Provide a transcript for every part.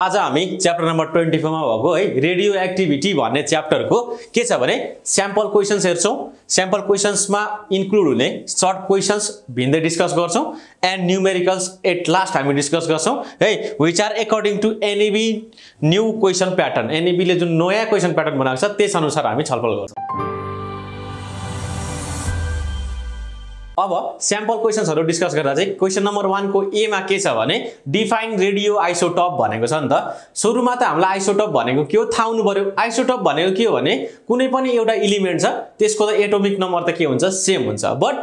आज हामी chapter number 24 मा भएको है रेडियो एक्टिभिटी भन्ने च्याप्टरको के छ भने स्याम्पल क्वेशन्स हेर्छौं। स्याम्पल क्वेशन्समा इन्क्लुड हुने सर्ट क्वेशन्स भिन्दै डिस्कस गर्छौं एन्ड न्यूमेरिकल्स एट लास्ट हामी डिस्कस गर्छौं है which are according to NEB new question pattern. NEB ले जुन नयाँ क्वेशन प्याटर्न बनाएको छ त्यस अनुसार हामी छलफल गर्छौं। अब स्याम्पल क्वेशन्सहरु डिस्कस गर्दा चाहिँ क्वेशन नम्बर 1 को ए मा के छ भने डिफाइन रेडियो आइसोटोप भनेको छ नि त। सुरुमा त हामीलाई आइसोटोप भनेको के हो थाहा हुनु पर्यो। आइसोटोप भनेको के हो भने कुनै पनि एउटा एलिमेन्ट छ त्यसको त एटोमिक नम्बर त के हुन्छ सेम हुन्छ बट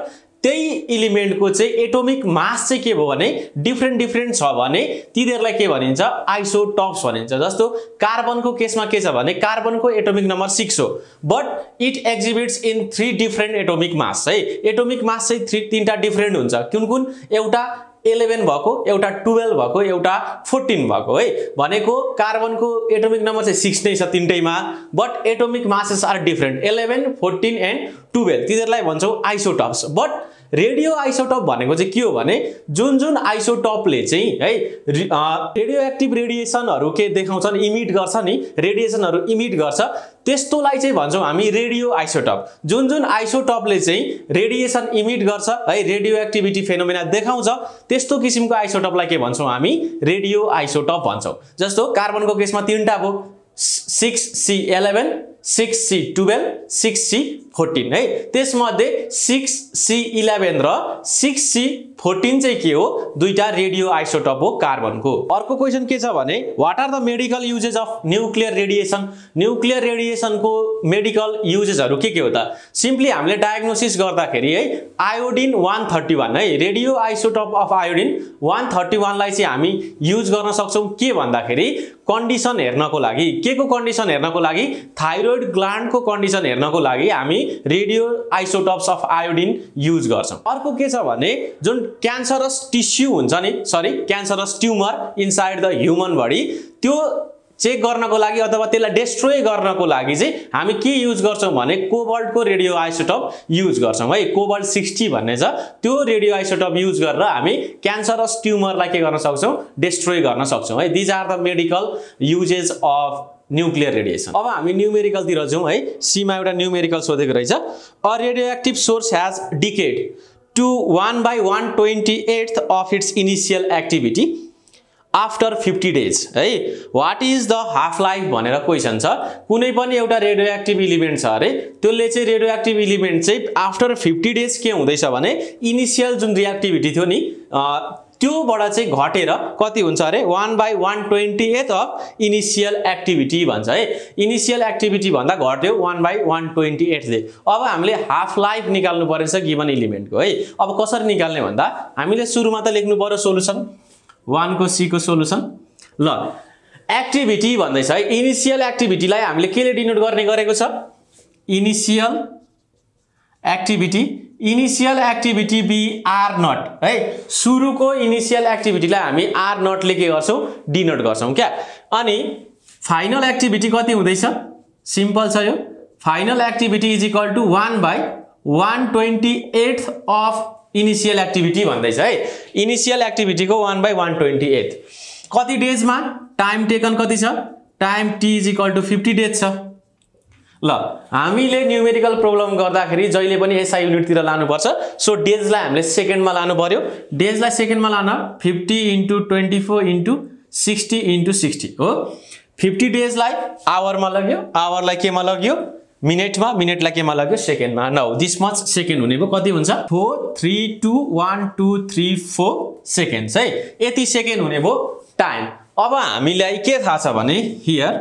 त्यही एलिमेन्ट को चाहिँ एटोमिक मास चाहिँ के भयो भने डिफरेन्ट छ भने तिनीहरुलाई के भनिन्छ आइसोटोप्स भनिन्छ। जस्तो कार्बनको केसमा के छ भने कार्बनको एटोमिक नम्बर 6 हो but it exhibits in 3 different atomic mass है। एटोमिक मास चाहिँ तीनटा डिफरेन्ट हुन्छ कुन एउटा 11 भएको एउटा 12 भएको एउटा 14 भएको है। भनेको कार्बनको एटोमिक नम्बर चाहिँ 6 नै छ तीनटैमा but atomic masses are different 11 14 and 12 तिनीहरुलाई भन्छौं आइसोटोप्स। बट रेडियो आइसोटोप भनेको चाहिँ के हो भने जुन आइसोटोपले चाहिँ है रेडियो एक्टिभ रेडिएसनहरु के देखाउँछन् इमिट गर्छ नि रेडिएसनहरु इमिट गर्छ त्यस्तोलाई चाहिँ भन्छौं हामी रेडियो आइसोटोप। जुन आइसोटोपले चाहिँ रेडिएसन इमिट गर्छ है रेडियो एक्टिभिटी फेनोमेना देखाउँछ त्यस्तो किसिमको आइसोटोपलाई के भन्छौं हामी रेडियो आइसोटोप भन्छौं। जस्तो कार्बनको केसमा तीनटा भयो 6C11 6C12 6C14 है। त्यसमध्ये 6C11 र 6C14 चाहिँ के हो दुईटा रेडियो आइसोटोप हो कार्बनको। अर्को क्वेशन के छ भने what are the medical uses of nuclear radiation. Nuclear radiation को मेडिकल युजेसहरु के हो त सिम्पली हामीले डायग्नोसिस गर्दाखेरि है आयोडिन 131 है रेडियो आइसोटोप अफ आयोडिन 131 लाई चाहिँ हामी युज गर्न सक्छौं के भन्दाखेरि कन्डिसन हेर्नको लागि के को कन्डिसन हेर्नको लागि थाइरोइड ग्ल्यान्ड को कन्डिसन हेर्नको लागि हामी radio isotopes of iodine use गर्छौं। अर्को के छ भने जुन क्यान्सरस टिस्यु हुन्छ नि cancerous tumour inside the human body त्यो चेक गर्नको लागि अथवा त्यसलाई डिस्ट्रोय गर्नको लागि चाहिँ हामी के युज गर्छौं भने कोबाल्ट को रेडियो आइसोटोप युज गर्छौं है। कोबाल्ट 60 भन्ने छ त्यो रेडियो आइसोटोप युज गरेर हामी क्यान्सरस ट्युमरलाई के गर्न सक्छौं डिस्ट्रोय गर्न सक्छौं है। These are the medical uses of nuclear radiation. अब हामी न्यूमेरिकल तिर जाउँ है। सी मा एउटा न्यूमेरिकल सोधेको रहेछ a radioactive source has decayed to 1/128th of its initial activity after 50 days है। What is the half life भनेर क्वेशन छ। कुनै पनि एउटा रेडियोएक्टिभ एलिमेन्ट छ अरे त्यसले चाहिँ रेडियोएक्टिभ एलिमेन्ट चाहिँ आफ्टर 50 डेज के हुँदैछ भने इनिशियल जुन रिएक्टिभिटी थियो नि त्योबाट चाहिँ घटेर कति हुन्छ अरे 1/128th of इनिशियल एक्टिभिटी भन्छ है। इनिशियल एक्टिभिटी भन्दा घट्यो 1/128th ले। अब हामीले हाफ लाइफ निकाल्नु पर्छ गिवन एलिमेन्टको है। अब कसरी निकाल्ने भन्दा हामीले सुरुमा त लेख्नु पर्यो सोलुसन 1 को सी को सोलुसन ल एक्टिभिटी भन्दै छ है। इनिशियल एक्टिभिटीलाई हामीले केले डिनोट गर्ने गरेको छ initial activity be R naught है। सुरुको इनिशियल एक्टिभिटीलाई हामी आर नट ले के गर्छौं डिनोट गर्छौं क्या। अनि फाइनल एक्टिभिटी कति हुँदैछ सिम्पल छ यो final activity is equal to 1/128th of initial activity भन्दैछ है। इनिशियल एक्टिभिटी को 1/128 कति डेज मा टाइम टेकन कति छ time T is equal to 50 days छ। ल हामीले न्यूमेरिकल प्रब्लम गर्दाखेरि जहिले पनि एसआई युनिट तिर लानु पर्छ। सो डेज लाई हामीले सेकेन्डमा लानु पर्यो। डेज लाई सेकेन्डमा लान 50 * 24 * 60 * 60 हो। 50 डेज लाई आवर मा लग्यो आवर लाई केमा लग्यो मिनेट मा मिनेट लाई केमा लग्यो सेकेन्ड मा। नाउ दिस मच सेकेन्ड हुने भो कति हुन्छ 4 3 2 1 2 3 4 सेकेन्ड्स है। यति सेकेन्ड हुने भो टाइम। अब हामीलाई के थाहा छ भने हियर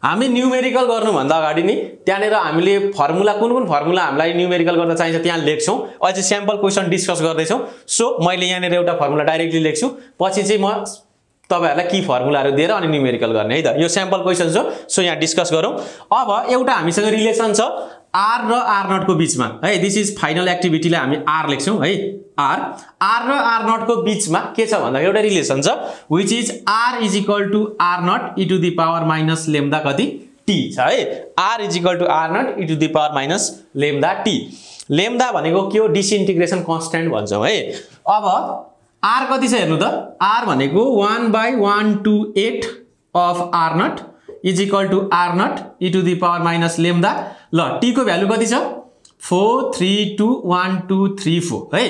हामी न्यूमेरिकल गर्नु भन्दा अगाडि नि त्यहाँनेर हामीले फर्मुला कुन फर्मुला हामीलाई न्यूमेरिकल गर्दा चाहिन्छ त्यहाँ लेख्छौं। अझै स्याम्पल क्वेशन डिस्कस गर्दै छौं। सो मैले यहाँनेर एउटा फर्मुला डाइरेक्टली लेख्छु पछि चाहिँ म तपाईहरुलाई की फर्मुलाहरु दिएर अनि न्यूमेरिकल गर्ने है त। यो स्याम्पल क्वेशन हो सो यहाँ डिस्कस गरौं। अब एउटा हामीसँग रिलेसन छ आर र आर नट को बीचमा है। दिस इज फाइनल एक्टिभिटीलाई हामी आर लेख्छौं है। आर र आर नट को बीचमा के छ भन्दा एउटा रिलेसन छ which is R is equal to R naught e to the power minus lambda कति टी छ है। R is equal to R naught e to the power minus lambda T. Lambda भनेको के हो डिसइन्टिग्रेसन कन्स्टेन्ट भन्छौं है। अब r कति छ हेर्नु त r भनेको 1/128 of r naught is equal to r naught e to the power minus lambda. ल t को भ्यालु कति छ 4321234 है।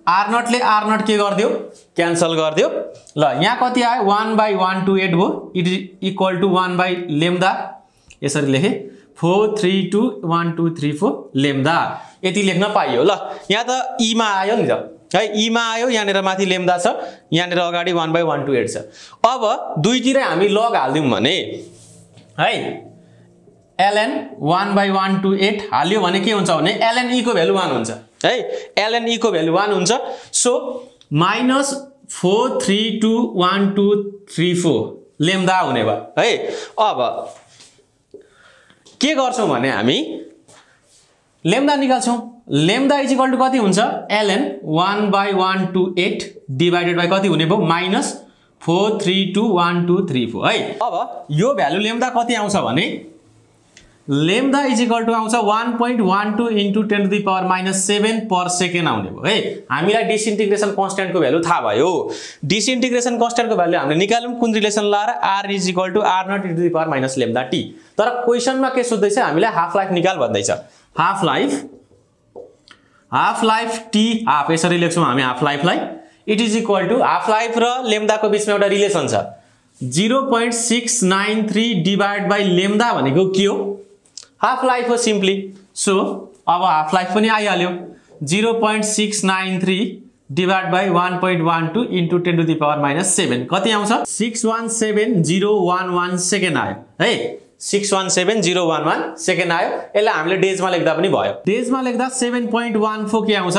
r नट ले r नट के गर्दियो क्यान्सल गर्दियो। ल यहाँ कति आयो 1/128 भयो it is equal to 1 lambda यसरी लेखे 4321234 लेम्डा यति लेख्न पाइयो। ल यहाँ त e मा आयो नि त है e मा आयो यहाँनेर माथि लेम्डा छ यहाँनेर अगाडि 1/128 छ। अब दुईतिरै हामी लग हाल्दियौ भने है ln 1/128 हाल्यो भने के हुन्छ भने ln e को भ्यालु 1 हुन्छ है ln e को भ्यालु 1 हुन्छ। सो माइनस 4321234 लेम्डा हुने भयो है। अब के गर्छौं भने हामी लेम्डा निकाल्छौं। लेम्डा इज इक्वल टु कति हुन्छ ln 1/128 डिवाइडेड बाइ कति हुने भयो माइनस 4321234 है। अब यो भ्यालु लेम्डा कति आउँछ भने लेम्डा इज इक्वल टु आउँछ 1.12 into 10 to the power minus 7 per second आउने भयो है। हामीलाई डिसइन्टिग्रेसन कन्स्ट्यान्टको भ्यालु थाहा भयो। डिसइन्टिग्रेसन कन्स्ट्यान्टको भ्यालु हामीले निकाल्यौं कुन रिलेसन लाएर r is equal to r naught into the power minus lambda t। तर क्वेशनमा के सोध्दैछ हामीलाई हाफ लाइफ निकाल भन्दैछ। हाफ लाइफ t हाफ यसरी लेख्छौं हामी हाफ लाइफलाई it is equal to half life र लेम्डाको बीचमा एउटा रिलेसन छ 0.693 डिवाइड बाइ लेम्डा भनेको के हो हाफ लाइफ हो सिम्पली। सो अब हाफ लाइफ पनि आइहाल्यो 0.693 divide by 1.12 into 10 to the power minus 7 कति आउँछ 617011 सेकेन्ड आयो है। 617011 सेकेन्ड आयो। यसलाई हामीले डेजमा लेख्दा पनि भयो। डेजमा लेख्दा 7.14 के आउँछ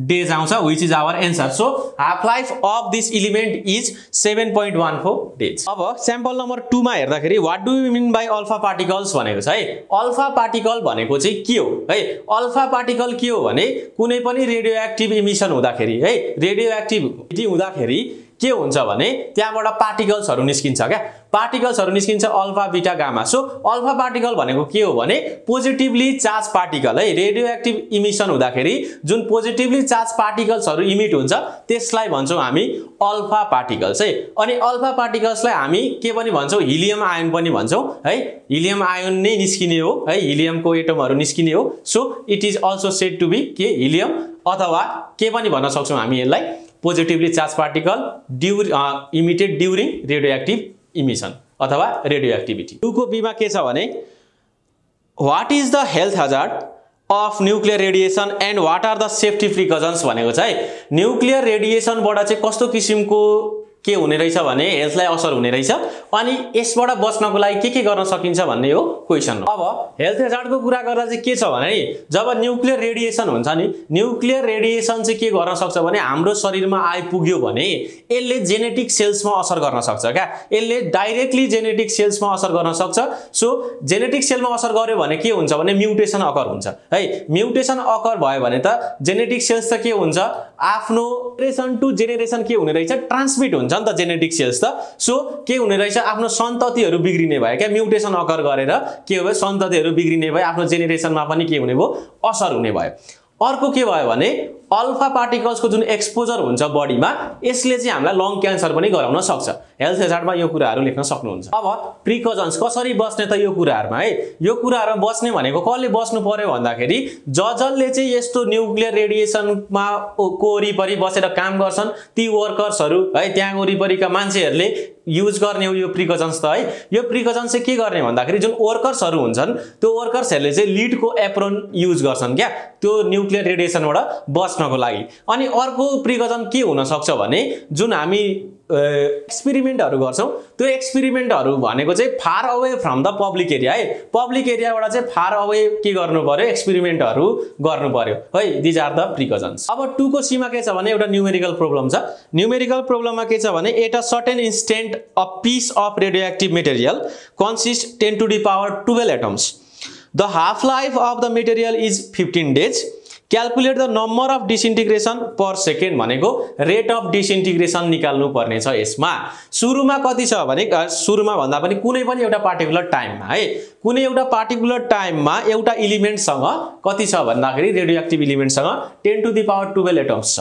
डेज आउँछ which is our answer. So half life of this element is 7.14 days. अब स्याम्पल नम्बर 2 मा हेर्दाखेरि what do you mean by alpha particles भनेको छ है। अल्फा पार्टिकल भनेको चाहिँ के हो है। अल्फा पार्टिकल के हो भने कुनै पनि रेडियो एक्टिभ इमिसन हुँदाखेरि है रेडियो एक्टिभिटी हुँदाखेरि के हुन्छ भने त्यहाँबाट पार्टिकल्सहरु निस्किन्छ क्या पार्टिकल्सहरु निस्किन्छ alpha beta gamma. So alpha particle भनेको के हो भने पोजिटिभली चार्ज पार्टिकल है। रेडियो एक्टिभ इमिसन हुँदाखेरि जुन पोजिटिभली चार्ज पार्टिकल्सहरु इमिट हुन्छ त्यसलाई भन्छौं हामी अल्फा पार्टिकल्स है। अनि अल्फा पार्टिकल्सलाई हामी के पनि भन्छौं हिलियम आयन पनि भन्छौं है। हिलियम आयन नै निस्किने हो है हिलियमको एटमहरु निस्किने हो। So it is also said to be के हिलियम अथवा के पनि भन्न सक्छौं हामी यसलाई positively charged particle emitted during radioactive emission अथवा radioactivity। 2 को b मा के छ भने what is the health hazard of nuclear radiation and what are the safety precautions भनेको छ है। न्युक्लियर रेडिएसन बाट चाहिँ कस्तो किसिमको के हुने रहेछ भने हेल्थलाई असर हुने रहेछ अनि यसबाट बच्नको लागि के गर्न सकिन्छ भन्ने हो क्वेशन। अब हेल्थ हेजार्डको कुरा गर्दा चाहिँ के छ भने जब न्युक्लियर रेडिएसन हुन्छ नि न्युक्लियर रेडिएसन चाहिँ के गर्न सक्छ भने हाम्रो शरीरमा आइपुग्यो भने यसले जेनेटिक सेल्समा असर गर्न सक्छ क्या यसले डाइरेक्टली जेनेटिक सेल्समा असर गर्न सक्छ। सो जेनेटिक सेलमा असर गर्यो भने के हुन्छ भने म्युटेसन अकर हुन्छ है। म्युटेसन अकर भयो भने त जेनेटिक सेल्स त के हुन्छ आफ्नो जेनेरेसन टु जेनेरेसन के हुने रहेछ ट्रान्समिट हुन्छ नि त जेनेटिक सेल्स त। सो के हुने रहेछ आफ्नो सन्ततिहरु बिग्रिने भयो क्या म्युटेसन अकर गरेर के भयो सन्ततिहरु बिग्रिने भयो आफ्नो जेनेरेसनमा पनि के हुने भयो असर हुने भयो। अर्को के भयो भने अल्फा पार्टिकल्सको जुन एक्सपोजर हुन्छ बडीमा यसले चाहिँ हामीलाई लङ क्यान्सर पनि गराउन सक्छ। हेल्थ हेजार्डमा यो कुराहरु लेख्न सक्नुहुन्छ। अब प्रिकजन्स कसरी बस्ने त यो कुराहरुमा है यो कुराहरु बस्ने भनेको कसले बस्नु पर्यो भन्दाखेरि जजले चाहिँ यस्तो न्युक्लियर रेडिएसनमा को वरिपरि बसेर काम गर्छन् ती वर्कर्सहरु है त्यहाँ वरिपरिका मान्छेहरुले युज गर्ने हो यो प्रिकजन्स त है। यो प्रिकजन्स चाहिँ के गर्ने भन्दाखेरि जुन वर्कर्सहरु हुन्छन् त्यो वर्कर्सहरुले चाहिँ लीडको एप्रोन युज गर्छन् क्या त्यो न्युक्लियर रेडिएसनबाट बच्नको लागि। अनि अर्को प्रिकजन के हुन सक्छ भने जुन हामी एक्सपेरिमेन्टहरु गर्छौं त्यो एक्सपेरिमेन्टहरु भनेको चाहिँ far away from the public area है। पब्लिक एरियाबाट चाहिँ फार अवे के गर्नु पर्यो एक्सपेरिमेन्टहरु गर्नु पर्यो है। These are the precautions. अब 2 को सी मा के छ भने एउटा न्यूमेरिकल प्रब्लम छ। न्यूमेरिकल प्रब्लममा के छ भने at a certain instant a piece of radioactive material consists 10 to the power 12 atoms. The half life of the material is 15 days. Calculate the number of disintegration per second भनेको rate of disintegration निकाल्नु पर्ने छ यसमा। सुरुमा कति छ भने सुरुमा भन्दा पनि कुनै पनि एउटा पार्टिकुलर टाइममा है कुनै एउटा पार्टिकुलर टाइममा एउटा एलिमेन्ट सँग कति छ भन्दाखेरि रेडियोएक्टिभ एलिमेन्ट सँग 10 to the power 12 एटम्स छ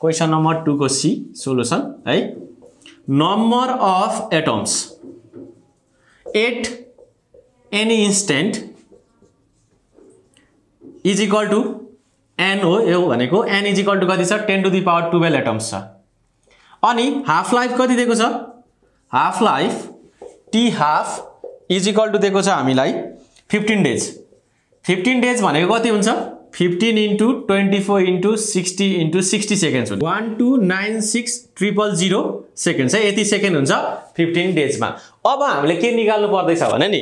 क्वेशन नम्बर 2 को सी सोलुसन है number of atoms at any instant is equal to n हो यो भनेको n इज इक्वल टू कति छ 10 टु द पावर 12 एटम्स छ अनि हाफ लाइफ कति दिएको छ half life t half is equal to दिएको छ हामीलाई 15 डेज 15 डेज भनेको कति हुन्छ 15 into 24 into 60 into 60 seconds 1296000 seconds है यति सेकेन्ड हुन्छ 15 डेज मा अब हामीले के निकाल्नु पर्दैछ भने नि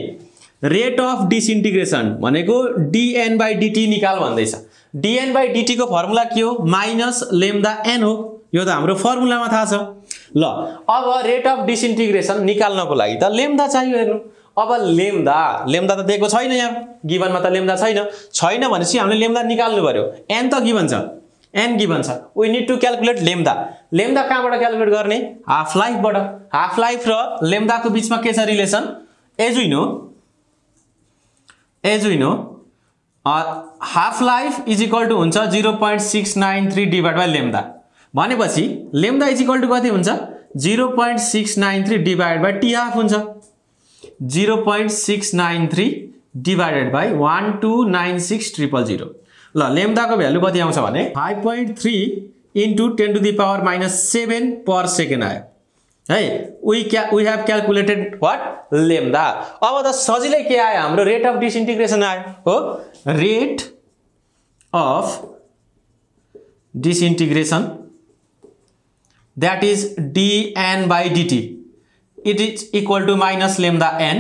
रेट अफ डिसइन्टिग्रेसन भनेको dn/dt निकाल भन्दैछ dn/dt को फर्मुला के हो माइनस लेम्डा n हो यो त हाम्रो फर्मुलामा थाहा छ ल अब रेट अफ डिसइन्टिग्रेसन निकाल्नको लागि त लेम्डा चाहियो हेर्नु अब लेम्डा त दिएको छैन यहाँ गिभनमा त लेम्डा छैन भनेपछि हामीले लेम्डा निकाल्नु पर्यो n त गिभन छ n गिभन छ we need to calculate lambda कहाँबाट क्याल्कुलेट गर्ने हाफ लाइफबाट हाफ लाइफ र लेम्डा को बीचमा के छ relation as we know half life is equal to हुन्छ 0.693 डिवाइड बाइ लेम्डा भनेपछि लेम्डा इज इक्वल टू कति हुन्छ 0.693 डिवाइड बाइ टी हाफ हुन्छ 0.693 divided by 1296000 ल लेम्डा को भ्यालु कति आउँछ भने 5.3 into 10 to the power minus 7 per second आयो है we have calculated what lambda अब त सजिलै के आयो हाम्रो रेट अफ डिसइन्टिग्रेसन आयो हो rate of disintegration that is dn/dt it is equal to minus lambda n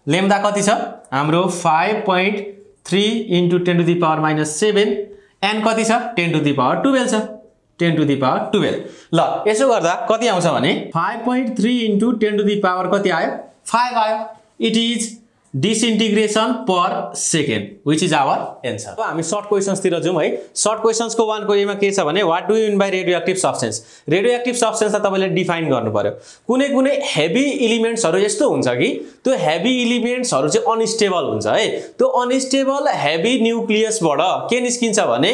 lambda कति छ हाम्रो 5.3 into 10 to the power minus 7 n कति छ 10 to the power 12 छ 10 to the power 12 ल यसो गर्दा कति आउँछ भने 5.3 into 10 to the power कति आयो 5 आयो it is disintegration per second which is our answer अब हामी सर्ट क्वेशन्स तिर जाउँ है सर्ट क्वेशन्स को 1 को ए मा के छ भने what do you mean by radioactive substance radioactive substance तपाईले डिफाइन गर्नु पर्यो कुनै हेभी एलिमेन्ट्सहरु यस्तो हुन्छ कि त्यो हेभी एलिमेन्ट्सहरु चाहिँ अनस्टेबल हुन्छ है त्यो अनस्टेबल हेभी न्यूक्लियसबाट के निस्किन्छ भने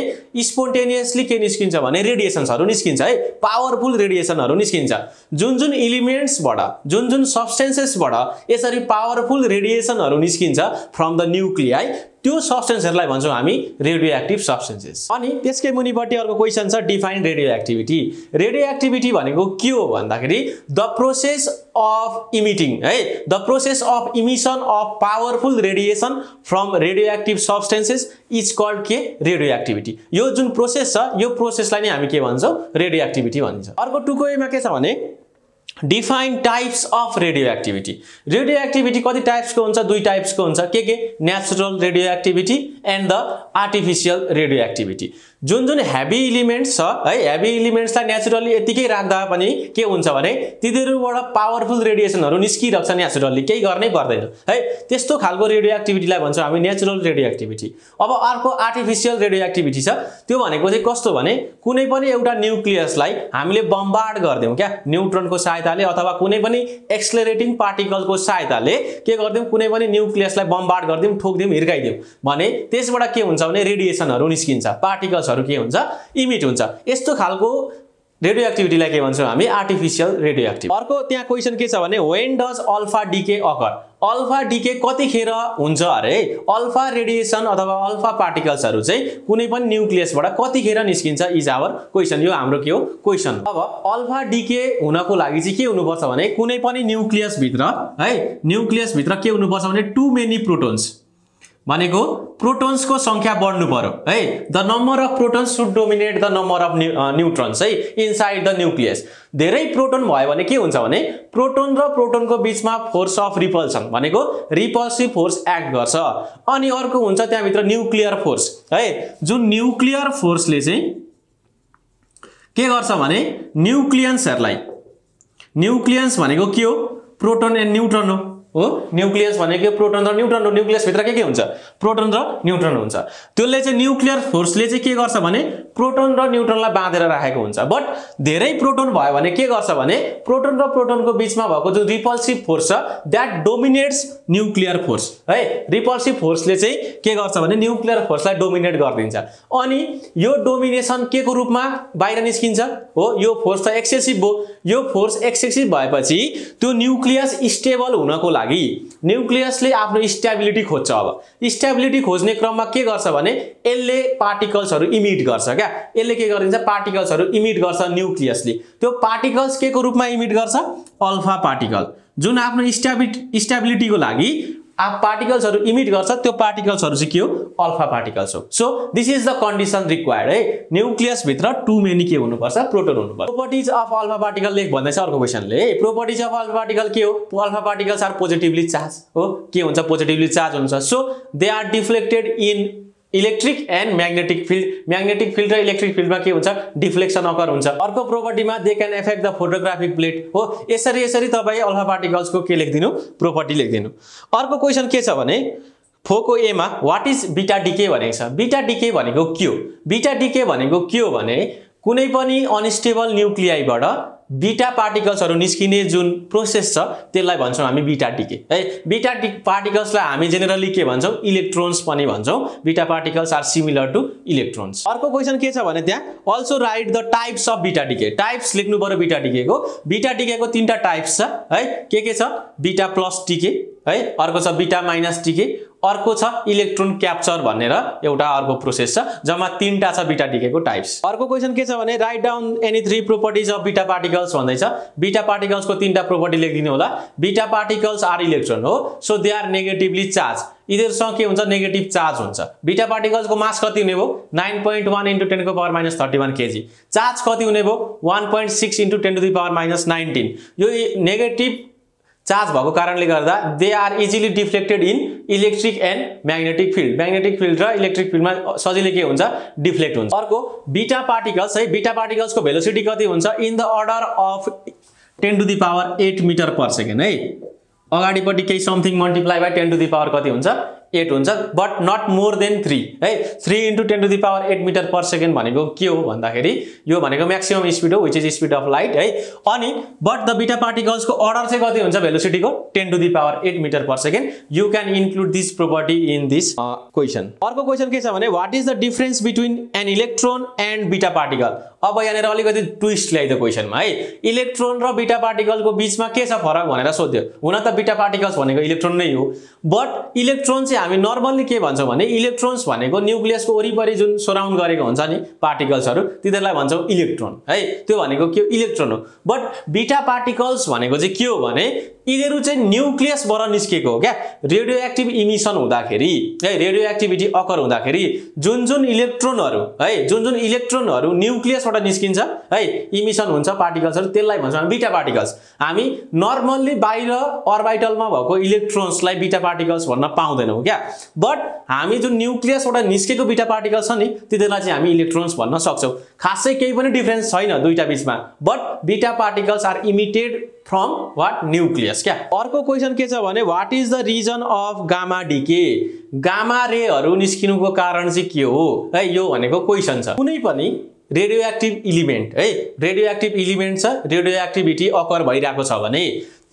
स्पोन्टेनियसली के निस्किन्छ भने रेडिएसन्सहरु निस्किन्छ है पावरफुल रेडिएसनहरु निस्किन्छ जुन एलिमेन्ट्सबाट जुन सब्स्टेन्सेसबाट यसरी पावरफुल रेडिएसन निस्किन्छ फ्रम द न्यूक्लियाई त्यो सब्स्टेन्सहरुलाई भन्छौं हामी रेडियोएक्टिभ सब्स्टेन्सेस अनि त्यसकै मुनिपट्टि अर्को क्वेशन छ डिफाइन रेडियोएक्टिभिटी भनेको के हो भन्दाखेरि द प्रोसेस अफ इमिटिङ है the process of emission of powerful radiation from radioactive substances is called के रेडियोएक्टिभिटी यो जुन प्रोसेस छ यो प्रोसेसलाई नै हामी के भन्छौं रेडियोएक्टिभिटी भनिन्छ अर्को 2 को ए मा के छ भने डिफाइन टाइप्स अफ रेडियोएक्टिभिटी कति टाइप्स को हुन्छ दुई टाइप्स को हुन्छ के नेचुरल रेडियोएक्टिभिटी एन्ड द आर्टिफिशियल रेडियोएक्टिभिटी जुन हेभी एलिमेन्ट्स छ है हेभी एलिमेन्ट्सलाई नेचुरली यतिकै राख्दा पनि के हुन्छ भने तिनीहरुबाट पावरफुल रेडिएसनहरु निस्किरहन्छ नेचुरली केही गर्नै पर्दैन है त्यस्तो खालको रेडियोएक्टिभिटीलाई भन्छौं हामी नेचुरल रेडियोएक्टिभिटी अब अर्को आर्टिफिशियल रेडियोएक्टिभिटी छ त्यो भनेको चाहिँ कस्तो भने कुनै पनि एउटा न्यूक्लियसलाई हामीले बम्बार्ड गर्दियौ क्या न्यूट्रोनको सहायताले अथवा कुनै पनि एक्सेलरेटिङ पार्टिकलको सहायताले के गर्दियौ कुनै पनि न्यूक्लियसलाई बम्बार्ड गर्दियौ ठोक्दियौ हिर्काइदियौ भने त्यसबाट के हुन्छ भने रेडिएसनहरु निस्किन्छ पार्टिकल्स के हुन्छ इमिट हुन्छ यस्तो खालको रेडियोएक्टिभिटीलाई के भन्छौं हामी आर्टिफिशियल रेडियोएक्टिभ अर्को त्यहाँ क्वेशन के छ भने when does alpha decay occur alpha decay कतिखेर हुन्छ अरे अल्फा रेडिएसन अथवा अल्फा पार्टिकल्सहरु चाहिँ कुनै पनि न्यूक्लियसबाट कतिखेर निस्किन्छ इज आवर क्वेशन यो हाम्रो के हो क्वेशन अब अल्फा डीके हुनको लागि चाहिँ के हुनुपर्छ भने कुनै पनि न्यूक्लियस भित्र है न्यूक्लियस भित्र के हुनुपर्छ भने टु मेनी प्रोटोन्स भनेको प्रोटोन्स को संख्या बढ्नु पर्यो है the number of protons should dominate the number of न्यूट्रन्स है इनसाइड द न्यूक्लियस धेरै प्रोटोन भयो भने के हुन्छ भने प्रोटोन र प्रोटोनको बीचमा फोर्स अफ रिपल्सन भनेको रिपल्सिभ फोर्स एक्ट गर्छ अनि अर्को हुन्छ त्यहाँ भित्र न्यूक्लियर फोर्स है जुन न्यूक्लियर फोर्सले चाहिँ के गर्छ भने न्यूक्लियन्सहरुलाई न्यूक्लियन्स भनेको के हो प्रोटोन एन्ड न्यूट्रन हो हो न्यूक्लियस भनेको प्रोटोन र न्यूट्रन हो न्यूक्लियस भित्र के हुन्छ प्रोटोन र न्यूट्रन हुन्छ त्यसले चाहिँ न्यूक्लियर फोर्सले चाहिँ के गर्छ भने प्रोटोन र न्यूट्रनलाई बाँधेर राखेको हुन्छ बट धेरै प्रोटोन भयो भने के गर्छ भने प्रोटोन र प्रोटोनको बीचमा भएको जुन रिपल्सिभ फोर्स छ दैट डोमिनेट्स न्यूक्लियर फोर्स है रिपल्सिभ फोर्सले चाहिँ के गर्छ भने न्यूक्लियर फोर्सलाई डोमिनेट गरिदिन्छ अनि यो डोमिनेसन के को रूपमा बाहिर निस्किन्छ हो यो फोर्स त एक्सेसिभ हो यो फोर्स एक्सेसिभ भएपछि त्यो न्यूक्लियस स्टेबल हुनको लागि न्यूक्लियसले आफ्नो स्टेबिलिटी खोज्छ अब स्टेबिलिटी खोज्ने क्रममा के गर्छ भने यसले पार्टिकल्सहरु इमिट गर्छ क्या यसले के गरिन्छ पार्टिकल्सहरु इमिट गर्छ न्यूक्लियसले त्यो पार्टिकल्स के को रूपमा इमिट गर्छ अल्फा पार्टिकल जुन आफ्नो स्टेबिलिटीको लागि पार्टिकल्सहरु इमिट गर्छ त्यो पार्टिकल्सहरु चाहिँ के हो अल्फा पार्टिकल्स हो so this is the condition required है न्यूक्लियस भित्र टु मेनी के हुनुपर्छ प्रोटोन हुनुपर्छ प्रोपर्टिज अफ अल्फा पार्टिकल लेख भन्दैछ अर्को क्वेशनले प्रोपर्टिज अफ अल्फा पार्टिकल के हो alpha particles are positively charge हो के हुन्छ पोजिटिभली चार्ज हुन्छ so they are deflected in electric and magnetic field र इलेक्ट्रिक फिल्डमा के हुन्छ डिफ्लेक्सन अकर हुन्छ अर्को प्रोपर्टीमा they can affect the photographic plate हो यसरी तपाई अल्फा पार्टिकल्सको के लेख्दिनु प्रोपर्टी लेख्दिनु अर्को क्वेशन के छ भने फोको ए मा व्हाट इज बीटा डीके भनेको छ बीटा डीके भनेको के हो बीटा डीके भनेको के हो भने कुनै पनि अनस्टेबल न्यूक्लियाइबाट बीटा पार्टिकल्सहरु निस्किने जुन प्रोसेस छ त्यसलाई भन्छौं हामी बीटा डीके है बीटा पार्टिकल्सलाई हामी जेनेरली के भन्छौं इलेक्ट्रोन्स पनि भन्छौं beta particles are similar to electrons अर्को क्वेशन के छ भने त्यहाँ also write the types of beta decay types लेख्नु पर्यो बीटा डीके को तीनटा टाइप्स छ है के छ बीटा प्लस डीके है अर्को छ बीटा माइनस डीके अर्को छ इलेक्ट्रोन क्याप्चर भनेर एउटा अर्को प्रोसेस छ जम्मा तीनटा छ बीटा डीके को टाइप्स अर्को क्वेशन के छ भने write down any 3 properties of beta particles भन्दैछ बीटा पार्टिकल्स को तीनटा प्रोपर्टी लेखिदिनु होला बीटा पार्टिकल्स आर इलेक्ट्रोन हो so they are negatively charge इधरसँग के हुन्छ नेगेटिभ चार्ज हुन्छ बीटा पार्टिकल्स को मास कति हुने भो 9.1 * 10 को पावर -31 केजी चार्ज कति हुने भो 1.6 * 10 to the power -19 यो नेगेटिभ चार्ज भएको कारणले गर्दा they are easily deflected in electric and magnetic field र इलेक्ट्रिक फिल्डमा सजिलै के हुन्छ डिफ्लेक्ट हुन्छ अर्को बीटा पार्टिकल्स है बीटा पार्टिकल्स को भेलोसिटी कति हुन्छ in the order of 10 to the power 8 metre per second है अगाडिपट्टि केही something multiply by 10 to the power कति हुन्छ 8 हुन्छ बट नट मोर देन 3 है 3 * 10 to the power 8 metre per second भनेको के हो भन्दाखेरि यो भनेको म्याक्सिमम स्पिड हो which is speed of light है अनि बट द बीटा पार्टिकल्स को अर्डर चाहिँ कति हुन्छ भेलोसिटी को 10 to the power 8 metre per second you can include this property in this question अर्को क्वेशन के छ भने what is the difference between an electron and beta particle अब यहाँनेर अलिकति ट्विस्ट ल्याइदियो क्वेशनमा है इलेक्ट्रोन र बीटा पार्टिकल को बीचमा के छ फरक भनेर सोध्यो हुन त बीटा पार्टिकल्स भनेको इलेक्ट्रोन नै हो बट इलेक्ट्रोन चाहिँ हामी नर्मली के भन्छौं भने इलेक्ट्रोन्स भनेको न्यूक्लियस को वरिपरि जुन सराउन्ड गरेको हुन्छ नि पार्टिकल्सहरु तिनीहरुलाई भन्छौं इलेक्ट्रोन है त्यो भनेको के इलेक्ट्रोन हो बट बीटा पार्टिकल्स भनेको चाहिँ के हो भने यिनीहरु चाहिँ न्यूक्लियस बाट निस्केको हो क्या रेडियो एक्टिभ इमिसन हुँदाखेरि है रेडियो एक्टिभिटी अकर हुँदाखेरि जुन इलेक्ट्रोनहरु न्यूक्लियस बाट निस्किन्छ है इमिसन हुन्छ पार्टिकल्सहरु त्यसलाई भन्छौं हामी बीटा पार्टिकल्स हामी नर्मली बाहिर अर्बिटलमा भएको इलेक्ट्रोन्सलाई बीटा पार्टिकल्स भन्न पाउँदैनौं क्या बट हामी जुन न्यूक्लियस बाट निस्केको बीटा पार्टिकल्स छ नि तिनीहरुलाई चाहिँ हामी इलेक्ट्रोन्स भन्न सक्छौं खासै केही पनि डिफरेन्स छैन दुईटा बीचमा but beta particles are emitted from what nucleus क्या अर्को क्वेशन के छ भने what is the reason of gamma decay gamma रेहरु निस्किनुको कारण चाहिँ के हो है यो भनेको क्वेशन छ कुनै पनि रेडियो एक्टिभ एलिमेन्ट है रेडियो एक्टिभ एलिमेन्ट छ रेडियो एक्टिभिटी अकर भइराको छ भने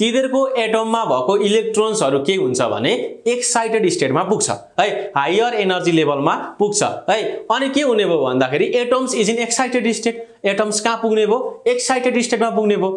तिनीहरुको एटममा भएको इलेक्ट्रोन्सहरु के हुन्छ भने एक्साइटेड स्टेटमा पुग्छ है हायर एनर्जी लेभलमा पुग्छ है अनि के हुने भयो भन्दाखेरि atoms is in excited state atoms कहाँ पुग्ने भयो एक्साइटेड स्टेटमा पुग्ने भयो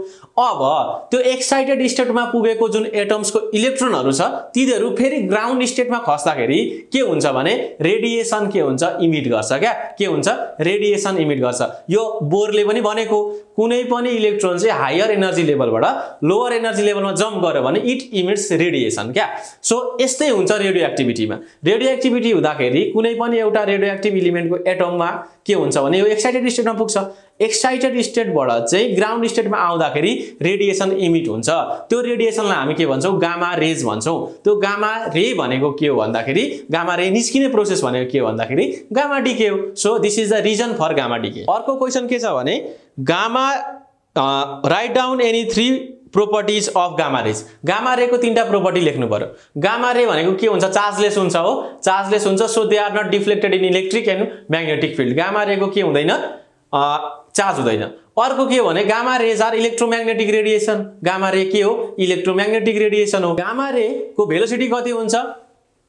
अब त्यो एक्साइटेड स्टेटमा पुगेको जुन एटम्सको इलेक्ट्रोनहरु छ तिनीहरु फेरि ग्राउन्ड स्टेटमा खस्दाखेरि के हुन्छ भने रेडिएसन के हुन्छ इमिट गर्छ क्या के हुन्छ रेडिएसन इमिट गर्छ यो बोरले पनि भनेको कुनै पनि इलेक्ट्रोन चाहिँ हायर एनर्जी लेभलबाट लोअर एनर्जी लेभलमा जम्प गर्यो भने इट इमिट्स रेडिएसन क्या सो यस्तै हुन्छ रेडियो एक्टिभिटीमा रेडियो एक्टिभिटी हुँदाखेरि कुनै पनि एउटा रेडियो एक्टिभ एलिमेन्टको एटममा के हुन्छ भने यो एक्साइटेड स्टेटमा पुग्छ एक्साइटेड स्टेटबाट चाहिँ ग्राउन्ड स्टेटमा आउँदाखेरि रेडिएसन इमिट हुन्छ त्यो रेडिएसनलाई हामी के भन्छौं गामा रेज भन्छौं त्यो गामा रे भनेको के हो भन्दाखेरि गामा रे निस्किने प्रोसेस भनेको के हो भन्दाखेरि गामा डीके हो so this is the reason for gamma decay अर्को क्वेशन के छ भने gamma write down any 3 properties of gamma rays. Gamma ray को तीनटा प्रोपर्टी लेख्नु पर्यो। गामा रे भनेको के हुन्छ, चार्जलेस हुन्छ हो, चार्जलेस हुन्छ, so they are not deflected in electric and magnetic field. Gamma ray को के हुँदैन, चार्ज हुँदैन। अर्को के हो भने gamma rays are electromagnetic radiation. Gamma ray के हो, इलेक्ट्रोम्याग्नेटिक रेडिएसन हो। गामा रे को भेलोसिटी कति हुन्छ,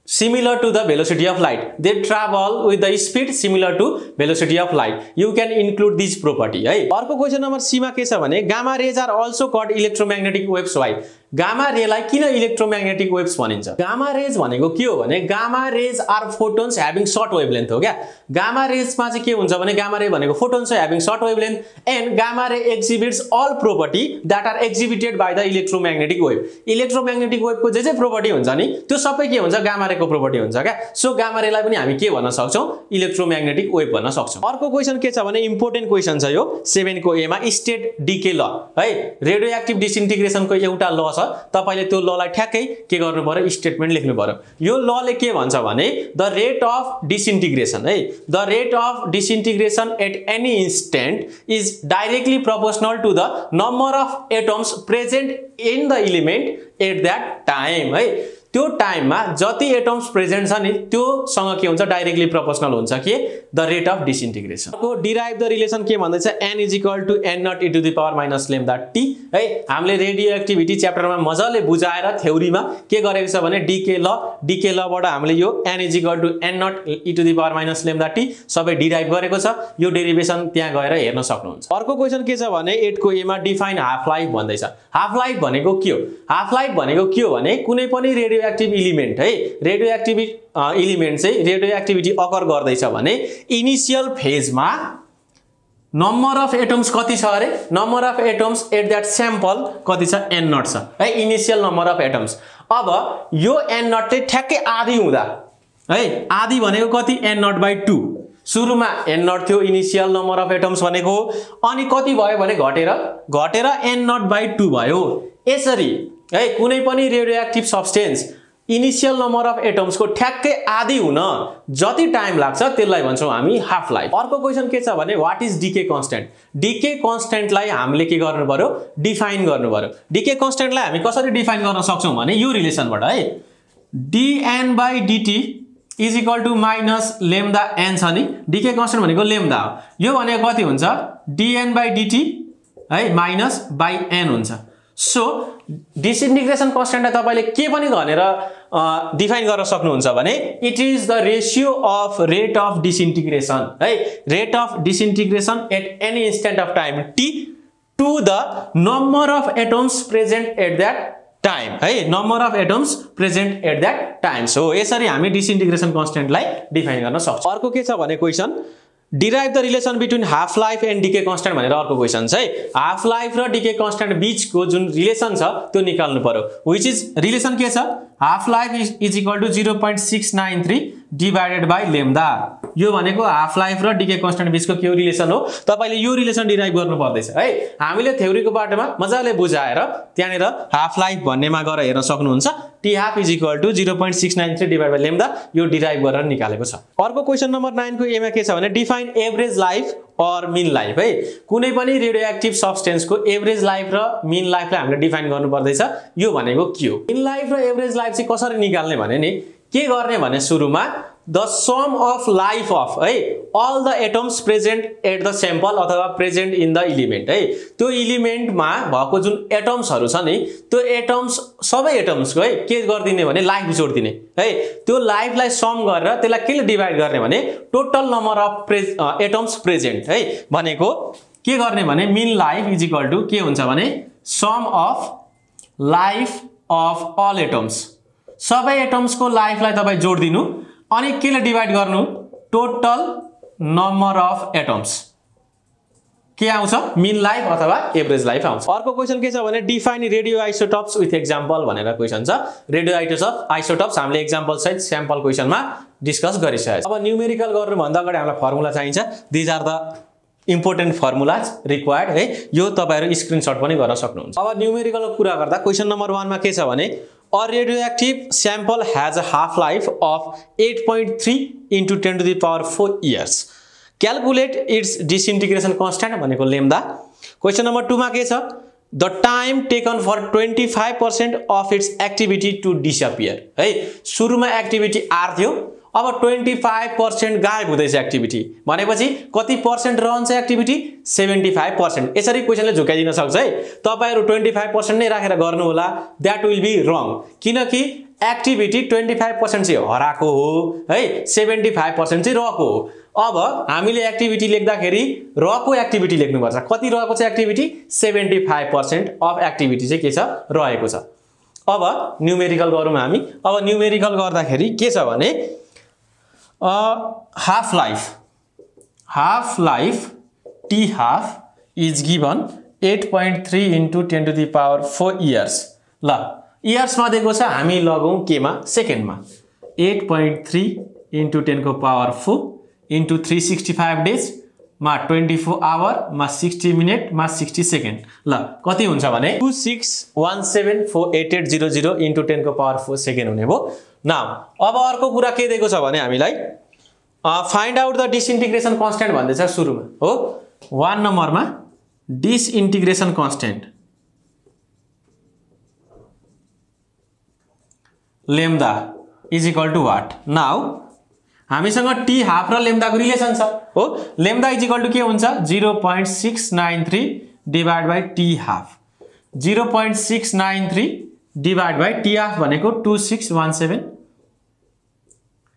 similar to the velocity of light, they travel with the speed similar to velocity of light. You can include this property है। अर्को question number C मा के छ भने gamma rays are also called electromagnetic waves. Why gamma रेलाई किन electromagnetic waves भनिन्छ? Gamma rays भनेको के हो भने gamma rays are photons having short wavelength हो क्या। गामा रेजमा चाहिँ के हुन्छ भने गामा रे भनेको photons having short wavelength and gamma ray exhibits all property that are exhibited by the electromagnetic wave. Electromagnetic वेभको जे प्रोपर्टी हुन्छ नि त्यो सबै के हुन्छ, गामा रे को प्रोपर्टी हुन्छ क्या। सो गामा रेलाई पनि हामी के भन्न सक्छौं, इलेक्ट्रोम्याग्नेटिक वेभ भन्न सक्छौं। अर्को क्वेशन के छ भने इम्पोर्टेन्ट क्वेशन छ यो 7 को ए मा, स्टेट डीके ल है। रेडियो एक्टिभ डिसइन्टिग्रेसनको एउटा ल छ, तपाईले त्यो ललाई ठ्याक्कै के गर्नु पर्यो, स्टेटमेन्ट लेख्नु पर्यो। यो लले के भन्छ भने द रेट अफ डिसइन्टिग्रेसन है, the rate of disintegration at any instant is directly proportional to the number of atoms present in the element at that time है। त्यो टाइममा जति एटम्स प्रेजेन्ट छ नि त्यो सँग के हुन्छ, डाइरेक्टली प्रोपोर्शनल हुन्छ के, द रेट अफ डिसइन्टिग्रेसन। को डिराइभ द रिलेसन के भन्दैछ, n is equal to n naught e to the power minus lambda t है। हामीले रेडियो एक्टिभिटी च्याप्टरमा मजाले बुझाएर थ्योरीमा के गरेको छ भने डीके लबाट हामीले यो n is equal to n naught e to the power minus lambda t सबै डिराइभ गरेको छ। यो डेरिभेसन त्यहाँ गएर हेर्न सक्नुहुन्छ। अर्को क्वेशन के छ भने 8 को ए मा डिफाइन हाफ लाइफ भन्दैछ। हाफ लाइफ भनेको के हो? हाफ लाइफ भनेको के हो भने कुनै पनि रेडियो एक्टिभ इलिमेन्ट है, रेडियो एक्टिभ इलिमेन्ट चाहिँ रेडियो एक्टिभिटी अकर गर्दैछ भने इनिशियल फेजमा नम्बर अफ एटम्स कति छ अरे, number of atoms at that sample कति छ, n नट छ है, इनिशियल नम्बर अफ एटम्स। अब यो n नट चाहिँ ठ्याक्कै आधी हुँदा है, आधी भनेको कति, n नट बाइ 2। सुरुमा n नट थियो इनिशियल नम्बर अफ एटम्स भनेको, अनि कति भयो भने घटेर n नट बाइ 2 भयो। यसरी है कुनै पनि radio active substance initial number of atoms को ठ्याक्कै आधी हुन जति टाइम लाग्छ त्यसलाई भन्छौं हामी हाफ लाइफ। अर्को क्वेशन के छ भने what is decay constant? Decay कांस्टेंटलाई हामीले के गर्नु पर्यो, डिफाइन गर्नु पर्यो। डीके कांस्टेंटलाई हामी कसरी डिफाइन गर्न सक्छौं भने यो रिलेसनबाट है, dn/dt is equal to minus lambda n छ नि, डीके कांस्टेंट भनेको लेम्डा हो। यो भनेको कति हुन्छ, dn/dt है माइनस बाइ n हुन्छ। सो डिसइन्टिग्रेसन कांस्टेंटलाई तपाईले के पनि भनेर डिफाइन गर्न सक्नुहुन्छ भने it is the ratio of rate of disintegration है, rate of disintegration at any instant of time t to the number of atoms present at that time है, number of atoms present at that time. So यसरी हामी disintegration कांस्टेंटलाई define गर्न सक्छौं। अर्को के छ भने question derive the relation between half life and decay constant भनेर अर्को क्वेशन छ है। हाफ लाइफ र डीके कांस्टेंट बीचको जुन रिलेसन छ त्यो निकाल्नु पर्यो। व्हिच इज रिलेसन के छ, half life is equal to 0.693 divided by lambda. यो भनेको हाफ लाइफ र डीके कांस्टेंट बीचको के रिलेसन हो, तपाईले यो रिलेसन डिराइभ गर्नु पर्दैछ है। हामीले थ्योरीको बाटोमा मजाले बुझाएर त्यहाँनेर हाफ लाइफ भन्नेमा गएर हेर्न सक्नुहुन्छ। T half is equal to 0.693 divided by lambda, यो डिराइभ गरेर निकालेको छ। अर्को क्वेशन नम्बर 9 को एमा के छ भने डिफाइन एभरेज लाइफ और मीन लाइफ है। कुनै पनि रेडियो एक्टिभ सब्स्टेन्स को एभरेज लाइफ र मीन लाइफलाई हामीले डिफाइन गर्नु पर्दैछ। यो भनेको के हो, मीन लाइफ र एभरेज लाइफ चाहिँ कसरी निकाल्ने भने नि के गर्ने भने सुरुमा the sum of life of है all the atoms present at the sample अथवा प्रेजेन्ट इन द एलिमेन्ट है। त्यो एलिमेन्टमा भएको जुन एटम्सहरु छ नि त्यो एटम्स सबै एटम्सको है के गर्दिने भने लाइफ जोड्दिने है। त्यो लाइफलाई सम गरेर त्यसलाई केले डिवाइड गर्ने भने total number of atoms present है भनेको के गर्ने भने mean life is equal to के हुन्छ भने sum of life of all atoms, सबै एटम्सको लाइफलाई तपाई जोड्दिनु अनि केले डिवाइड गर्नु टोटल नम्बर अफ एटम्स, के आउँछ मीन लाइफ अथवा एभरेज लाइफ आउँछ। अर्को क्वेशन के छ भने define radio isotopes with example भनेर क्वेशन छ। रेडियो आइसोटोप्स हामीले एक्जाम्पल सहित स्याम्पल क्वेशनमा डिस्कस गरिसकेका छौं। अब न्यूमेरिकल गर्नु भन्दा अगाडि हामीलाई फर्मुला चाहिन्छ। These are the important formulas required है। यो तपाईहरु स्क्रिनशट पनि गर्न सक्नुहुन्छ। अब न्यूमेरिकलको कुरा गर्दा क्वेशन नम्बर 1 मा के छ भने a radioactive sample has a half life of 8.3 into 10 to the power 4 years. Calculate its disintegration constant भनेको लेम्डा। क्वेशन नम्बर 2 मा के छ the time taken for 25% of its activity to disappear है। सुरुमा एक्टिभिटी आर थियो, अब 25% गायब हुँदैछ एक्टिभिटी भनेपछि कति पर्सेन्ट रहन्छ एक्टिभिटी 75%। यसरी क्वेशनले झुकाइदिन सक्छ है। तपाईहरु 25% नै राखेर गर्नु होला, दैट विल बी रङ, किनकि एक्टिभिटी 25% चाहिँ हराएको हो है, 75% चाहिँ रहेको हो। अब हामीले एक्टिभिटी लेख्दाखेरि रहेको एक्टिभिटी लेख्नुपर्छ। कति रहेको छ एक्टिभिटी 75% अफ एक्टिभिटी चाहिँ के छ रहेको छ। अब न्यूमेरिकल गरौँ हामी। अब न्यूमेरिकल गर्दाखेरि के छ भने half life t half is given 8.3 into 10 to the power 4 years। ल इयर्स मा दिएको छ, हामी लगौं केमा सेकेन्डमा 8.3 into 10 को पावर 4 into 365 days मा 24 आवर मा 60 मिनेट मा 60 सेकेन्ड। ल कति हुन्छ भने 2617488800 into 10 को पावर 4 सेकेन्ड हुने भो। नाउ अब अर्को कुरा के दिएको छ भने हामीलाई find out the disintegration constant भन्दैछ सुरुमा हो। 1 नम्बरमा disintegration constant lambda is equal to what. Now हामीसँग टी हाफ र लेम्डाको रिलेसन छ हो। लेम्डा इज इक्वल टु के हुन्छ 0.693 divide by T half. 0.693 divide by T half भनेको 2617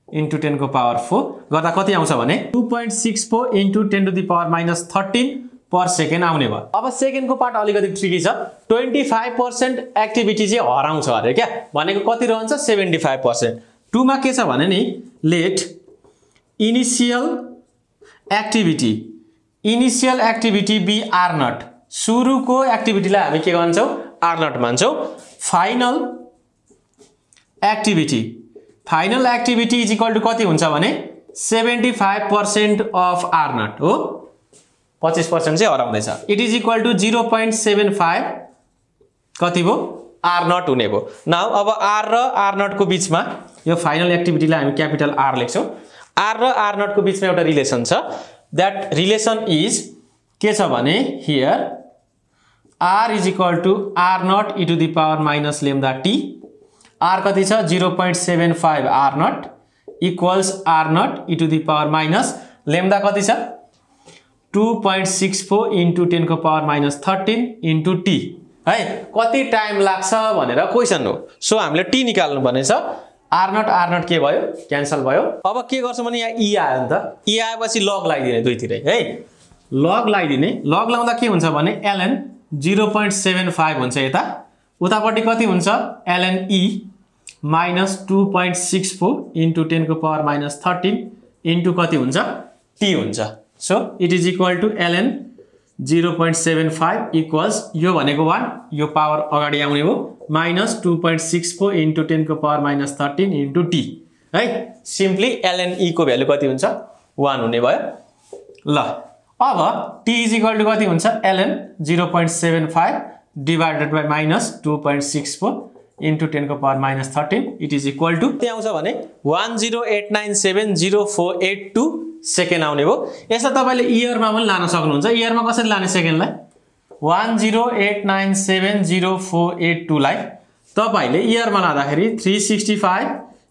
into 10 को पावर 4 गर्दा कति आउँछ भने 2.64 into 10 to the power minus 13 per second आउने भयो। अब सेकेन्डको पार्ट अलिकति ट्रिकी छ। 25% एक्टिभिटी चाहिँ हराउँछ अरे क्या, भनेको कति रहन्छ 75%। 2 मा के छ भने नि let initial activity be R naught. सुरुको एक्टिभिटीलाई हामी के भन्छौं आर नट भन्छौं। Final activity is equal to कति हुन्छ भने 75% अफ आर नट हो। 25% चाहिँ हराउँदैछ। इट इज इक्वल टु 0.75 कति भो आर नट हुने भो। नाउ अब आर र आर नट को बीचमा यो फाइनल एक्टिभिटीलाई हामी क्यापिटल आर लेख्छौं। आर र आर नट को बीचमा एउटा रिलेसन छ। दैट रिलेसन इज के छ भने here R is equal to R naught e to the power minus lambda T. R कति छ 0.75 R naught equals R naught e to the power minus lambda कति छ 2.64 into 10 को power minus 13 into t है। कति time लाग्छ भनेर question हो। सो हामीले टी निकाल्नु पर्ने छ। आर नट के भयो क्यान्सल भयो। अब के गर्छौं भने यहाँ e आयो नि त। e आएपछि लग लगाइदिने दुईतिरै है। लग लगाइदिने, लग लाउँदा के हुन्छ भने ln 0.75 हुन्छ, यता उतापट्टि कति हुन्छ ln e minus 2.64 into 10 को पावर माइनस 13 into कति हुन्छ t हुन्छ। So it is equal to ln 0.75 equals यो भनेको 1 यो पावर अगाडि आउने हो माइनस 2.64 into 10 को पावर माइनस 13 into t है। सिम्पली ln e को भ्यालु कति हुन्छ 1 हुने भयो। ल अब t इज इक्वल टु कति हुन्छ ln 0.75 divided by minus 2.64 into 10 को power minus 13 it is equal to के आउँछ भने 10897048 सेकेन्ड आउने हो। यसलाई तपाईले इयरमा पनि लान सक्नुहुन्छ। इयरमा कसरी लाने सेकेन्डलाई 10897048 लाई तपाईले इयरमा लाँदाखेरि 365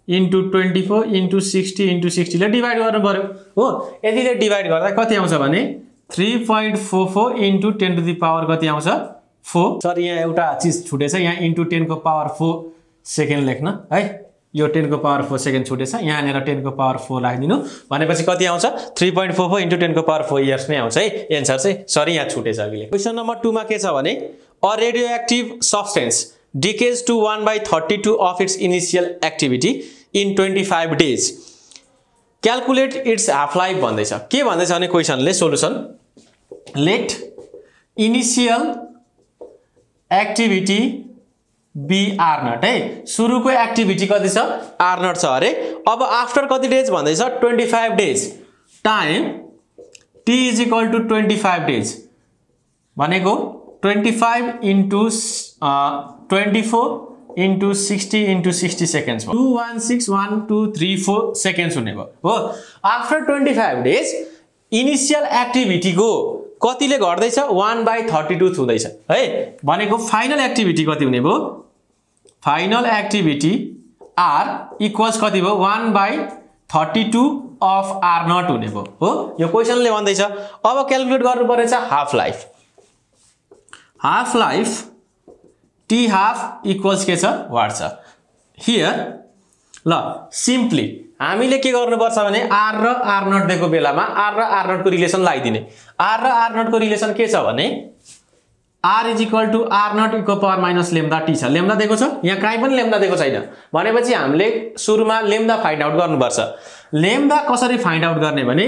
into 24 into 60 into 60 ले डिवाइड गर्नु पर्यो हो। यतिले डिवाइड गर्दा कति आउँछ भने 3.44 into 10 to the power कति आउँछ 4। सरी यहाँ एउटा चीज छुटेछ, यहाँ into 10 को पावर 4 सेकेन्ड लेख्न है। यो 10 को पावर 4 सेकेन्ड छुटेछ, यहाँ नेर 10 को पावर 4 राखिदिनु भनेपछि कति आउँछ 3.44 into 10 को पावर 4 इयर्स नै आउँछ है एन्सर चाहिँ। सरी यहाँ छुटेछ अघिले। क्वेशन नम्बर 2 मा के छ भने a radioactive substance decays to 1/32 of its initial activity in 25 days। Calculate its half life भन्दैछ। के भन्दैछ भने क्वेशनले solution let initial activity be R naught है। सुरुको एक्टिभिटी कति छ आर नट छ अरे। अब आफ्टर कति डेज भन्दैछ 25 days। Time t is equal to 25 days भनेको 25 into 24 into 60 into 60 seconds 216123 seconds हुने भयो हो। आफ्टर 25 days इनिशियल एक्टिभिटी को कतिले घट्दैछ 1/32 हुँदैछ है भनेको फाइनल एक्टिभिटी कति हुने भयो फाइनल एक्टिभिटी r इक्वल्स कति भयो 1/32 अफ r0 हुने भयो हो यो क्वेशनले भन्दैछ अब क्याल्कुलेट गर्नु पर्छ half life t half equals के छ व्हाट छ हियर ल सिम्पली हामीले के गर्नुपर्छ भने r र r0 दिएको बेलामा r र r0 को रिलेसन लगाइदिने r र r0 को रिलेसन के छ भने r = r0 e λt छ लेम्डा दिएको छ यहाँ काई पनि लेम्डा दिएको छैन भनेपछि हामीले सुरुमा लेम्डा फाइन्ड आउट गर्नुपर्छ लेम्डा कसरी फाइन्ड आउट गर्ने भने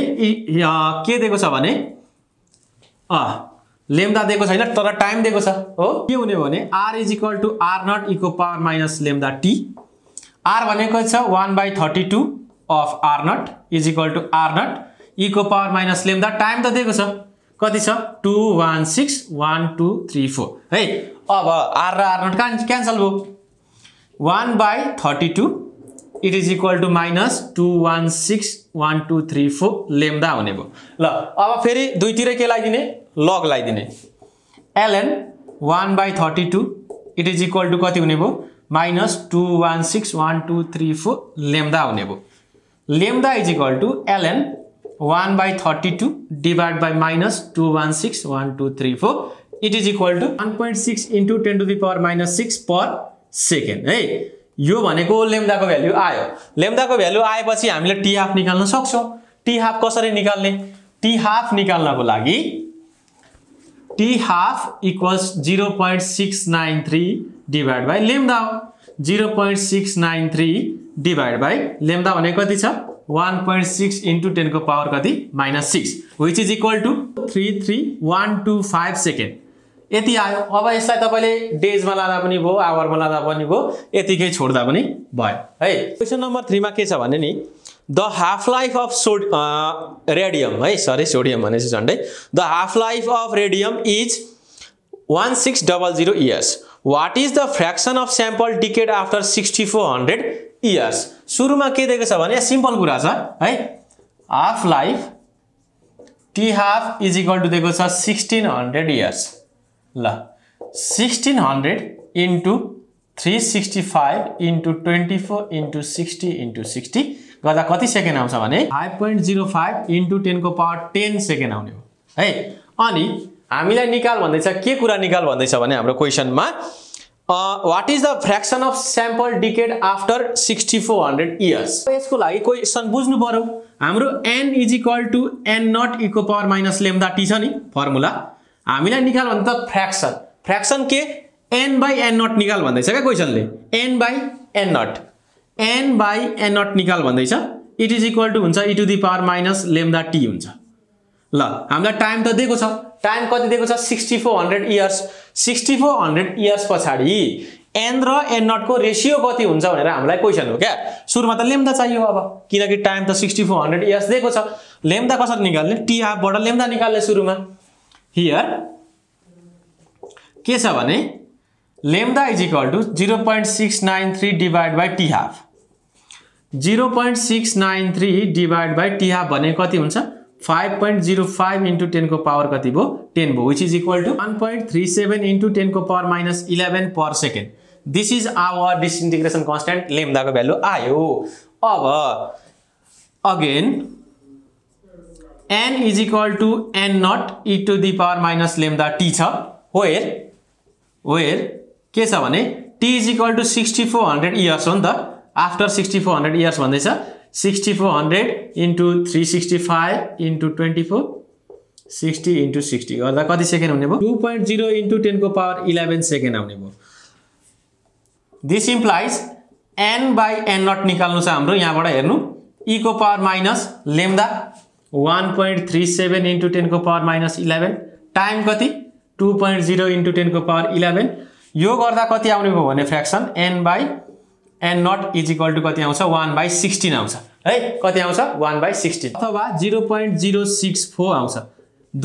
के दिएको छ भने लेम्डा दिएको छैन तर टाइम दिएको छ हो के हुने भने r = r0 e λt r भनेको छ 1/32 of r0 is equal to r0 e को पावर माइनस लेम्डा टाइम त दिएको छ कति छ 2161234 है अब r र r0 क्यान्सल भयो 1/32 it is equal to minus 2161234 lambda हुने भयो ल अब फेरि दुईतिर के लगाइदिने लग लगाइदिने ln 1/32 it is equal to कति हुने भयो minus 2161234 लेम्डा हुने भयो lambda is equal to ln 1/32 divided by minus 2161234 it is equal to 1.6 into 10 to the power minus 6 per second है यो भनेको लेम्डाको भ्यालु आयो लेम्डाको भ्यालु आएपछि हामीले t हाफ निकाल्न सक्छौं t हाफ कसरी निकाल्ने t हाफ निकाल्नको लागि t half equals 0.693 divided by lambda 0.693 divided by lambda भनेको कति छ 1.6 into 10 को पावर कति -6 which is equal to 33125 second यति आयो अब यसलाई तपाईले डेज मा लादा पनि भयो आवर मा लादा पनि भयो यतिकै छोड्दा पनि भयो है क्वेशन नम्बर 3 मा के छ भने नि the half life of radium है सरी सोडियम भनेपछि झन्डै the half life of radium is 1600 years what is the fraction of sample decayed after 6400 years सुरुमा के दिएको छ भने सिम्पल कुरा छ है half life t half is equal to दिएको छ 1600 years ल 1600 into 365 into 24 into 60 into 60 गर्दा कति सेकेन्ड आउँछ भने 5.05 into 10 को पावर 10 सेकेन्ड आउने हो है अनि हामीलाई निकाल भन्दैछ के कुरा निकाल भन्दैछ भने हाम्रो क्वेशनमा what is the fraction of sample decayed after 6400 years यसको लागि क्वेशन बुझ्नु पर्यो हाम्रो n is equal to n not e को पावर माइनस लेम्डा t छ नि फर्मुला हामीलाई निकाल भन्दा त फ्र्याक्सन के n by n not निकाल भन्दैछ के क्वेशनले n by n not निकाल भन्दैछ it is equal to हुन्छ e to the power minus lambda t हुन्छ ल हामीलाई टाइम त दिएको छ टाइम कति दिएको छ 6400 इयर्स 6400 इयर्स पछाडी n र n not को रेशियो कति हुन्छ भनेर हामीलाई क्वेशन हो क्या सुरुमा त लेम्डा चाहियो अब किनकि टाइम त 6400 इयर्स दिएको छ लेम्डा कसरी निकाल्ने t हाफ बाट लेम्डा निकाल्ने सुरुमा हियर के छ भने lambda is equal to 0.693 divide by t half 0.693 divide by t half भने कति हुन्छ 5.05 into 10 को पावर कति भयो 10 भयो which is equal to 1.37 into 10 को power minus 11 per second this is our disintegration constant lambda को भ्यालु आयो अब again n is equal to n not e to the power minus lambda t छ where के छ भने t is equal to 6400 years हो नि त after 6400 years भन्दैछ 6400 into 365 into 24 60 into 60 गर्दा कति सेकेन्ड हुने भयो 2.0 into 10 को पावर 11 सेकेन्ड आउने भयो this implies n by n not निकाल्नु छ हाम्रो यहाँबाट हेर्नु e को पावर माइनस लेम्डा 1.37 into 10 को पावर माइनस 11 टाइम कति 2.0 into 10 को पावर 11 यो गर्दा कति आउने भयो भने fraction n by n not is equal to कति आउँछ 1/16 आउँछ है कति आउँछ 1/16 अथवा 0.064 आउँछ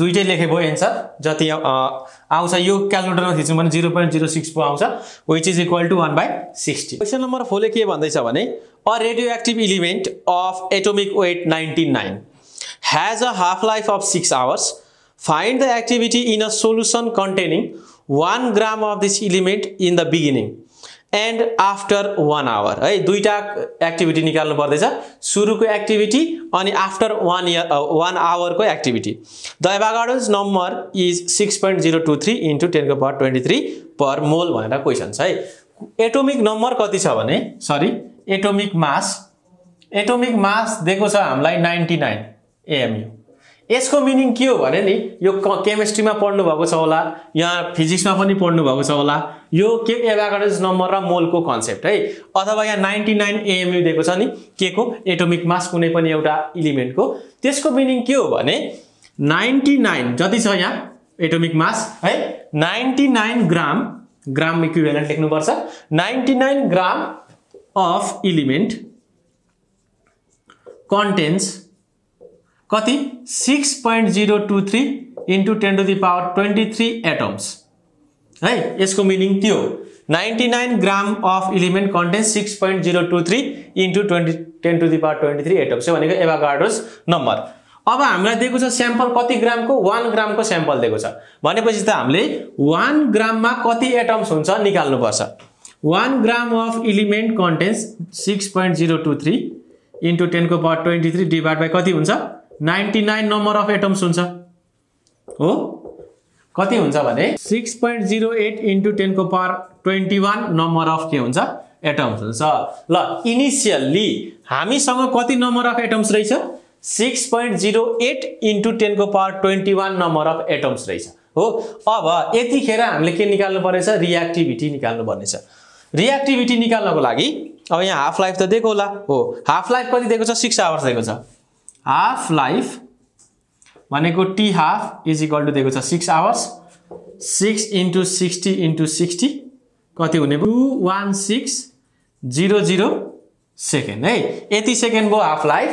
दुईटै लेखे भयो आन्सर जति आउँछ यो क्याल्कुलेटरमा थिच्नु भने 0.064 आउँछ which is equal to 1/16 question number 4 ले के भन्दैछ भने a radioactive element of atomic weight 99 has a half life of 6 hours find the activity in a solution containing 1 gram of this element in the beginning and after 1 hour है दुईटा activity निकाल्नु पर्दैछ सुरुको activity अनि after 1 आवरको activity the Avogadro's number is 6.023 into 10⁻23 per mole भनेर question छ है एटोमिक नम्बर कति छ भने सरी एटोमिक मास दिएको छ हामीलाई 99 AMU यसको मिनिङ के हो भने नि यो केमिस्ट्रीमा पढ्नु भएको छ होला यहाँ फिजिक्समा पनि पढ्नु भएको छ होला यो के एभागाड्रोस नम्बर र मोलको कन्सेप्ट है अथवा यहाँ 99 AMU दिएको छ नि के को एटोमिक मास कुनै पनि एउटा इलिमेन्टको त्यसको मिनिङ के हो भने 99 जति छ यहाँ एटोमिक मास है 99 ग्राम इक्विभ्यालेन्ट लेख्नु पर्छ 99 ग्राम अफ इलिमेन्ट कन्टेन्स कति 6.023 इन्टु 10⁻23 एटम्स है यसको मिनिङ के हो 99 ग्राम of element contains 6.023 into 10⁻23 atoms भनेको एभागाड्रोस नम्बर अब हामीलाई दिएको छ स्याम्पल कति ग्रामको 1 ग्रामको स्याम्पल दिएको छ भनेपछि त हामीले 1 ग्राममा कति एटम्स हुन्छ निकाल्नु पर्छ 1 gram of element contains 6.023 into 10⁻23 divide by कति हुन्छ 99 नम्बर अफ एटम्स हुन्छ हो कति हुन्छ भने 6.08 इन्टु 10⁻21 नम्बर अफ के हुन्छ एटम्स हुन्छ ल इनिशियली हामीसँग कति नम्बर अफ एटम्स रहेछ 6.08 इन्टु 10⁻21 नम्बर अफ एटम्स रहेछ हो अब यतिखेर हामीले के निकाल्नु पर्नेछ रिएक्टिभिटी निकाल्नु पर्नेछ रिएक्टिभिटी निकाल्नको लागि अब यहाँ हाफ लाइफ त दिएको होला हो हाफ लाइफ कति दिएको छ 6 आवर्स दिएको छ हाफ लाइफ भनेको T half is equal to दिएको छ 6 आवर्स 6 इन्टु 60 इन्टु 60 कति हुने 21600 सेकेन्ड है यति सेकेन्ड भयो हाफ लाइफ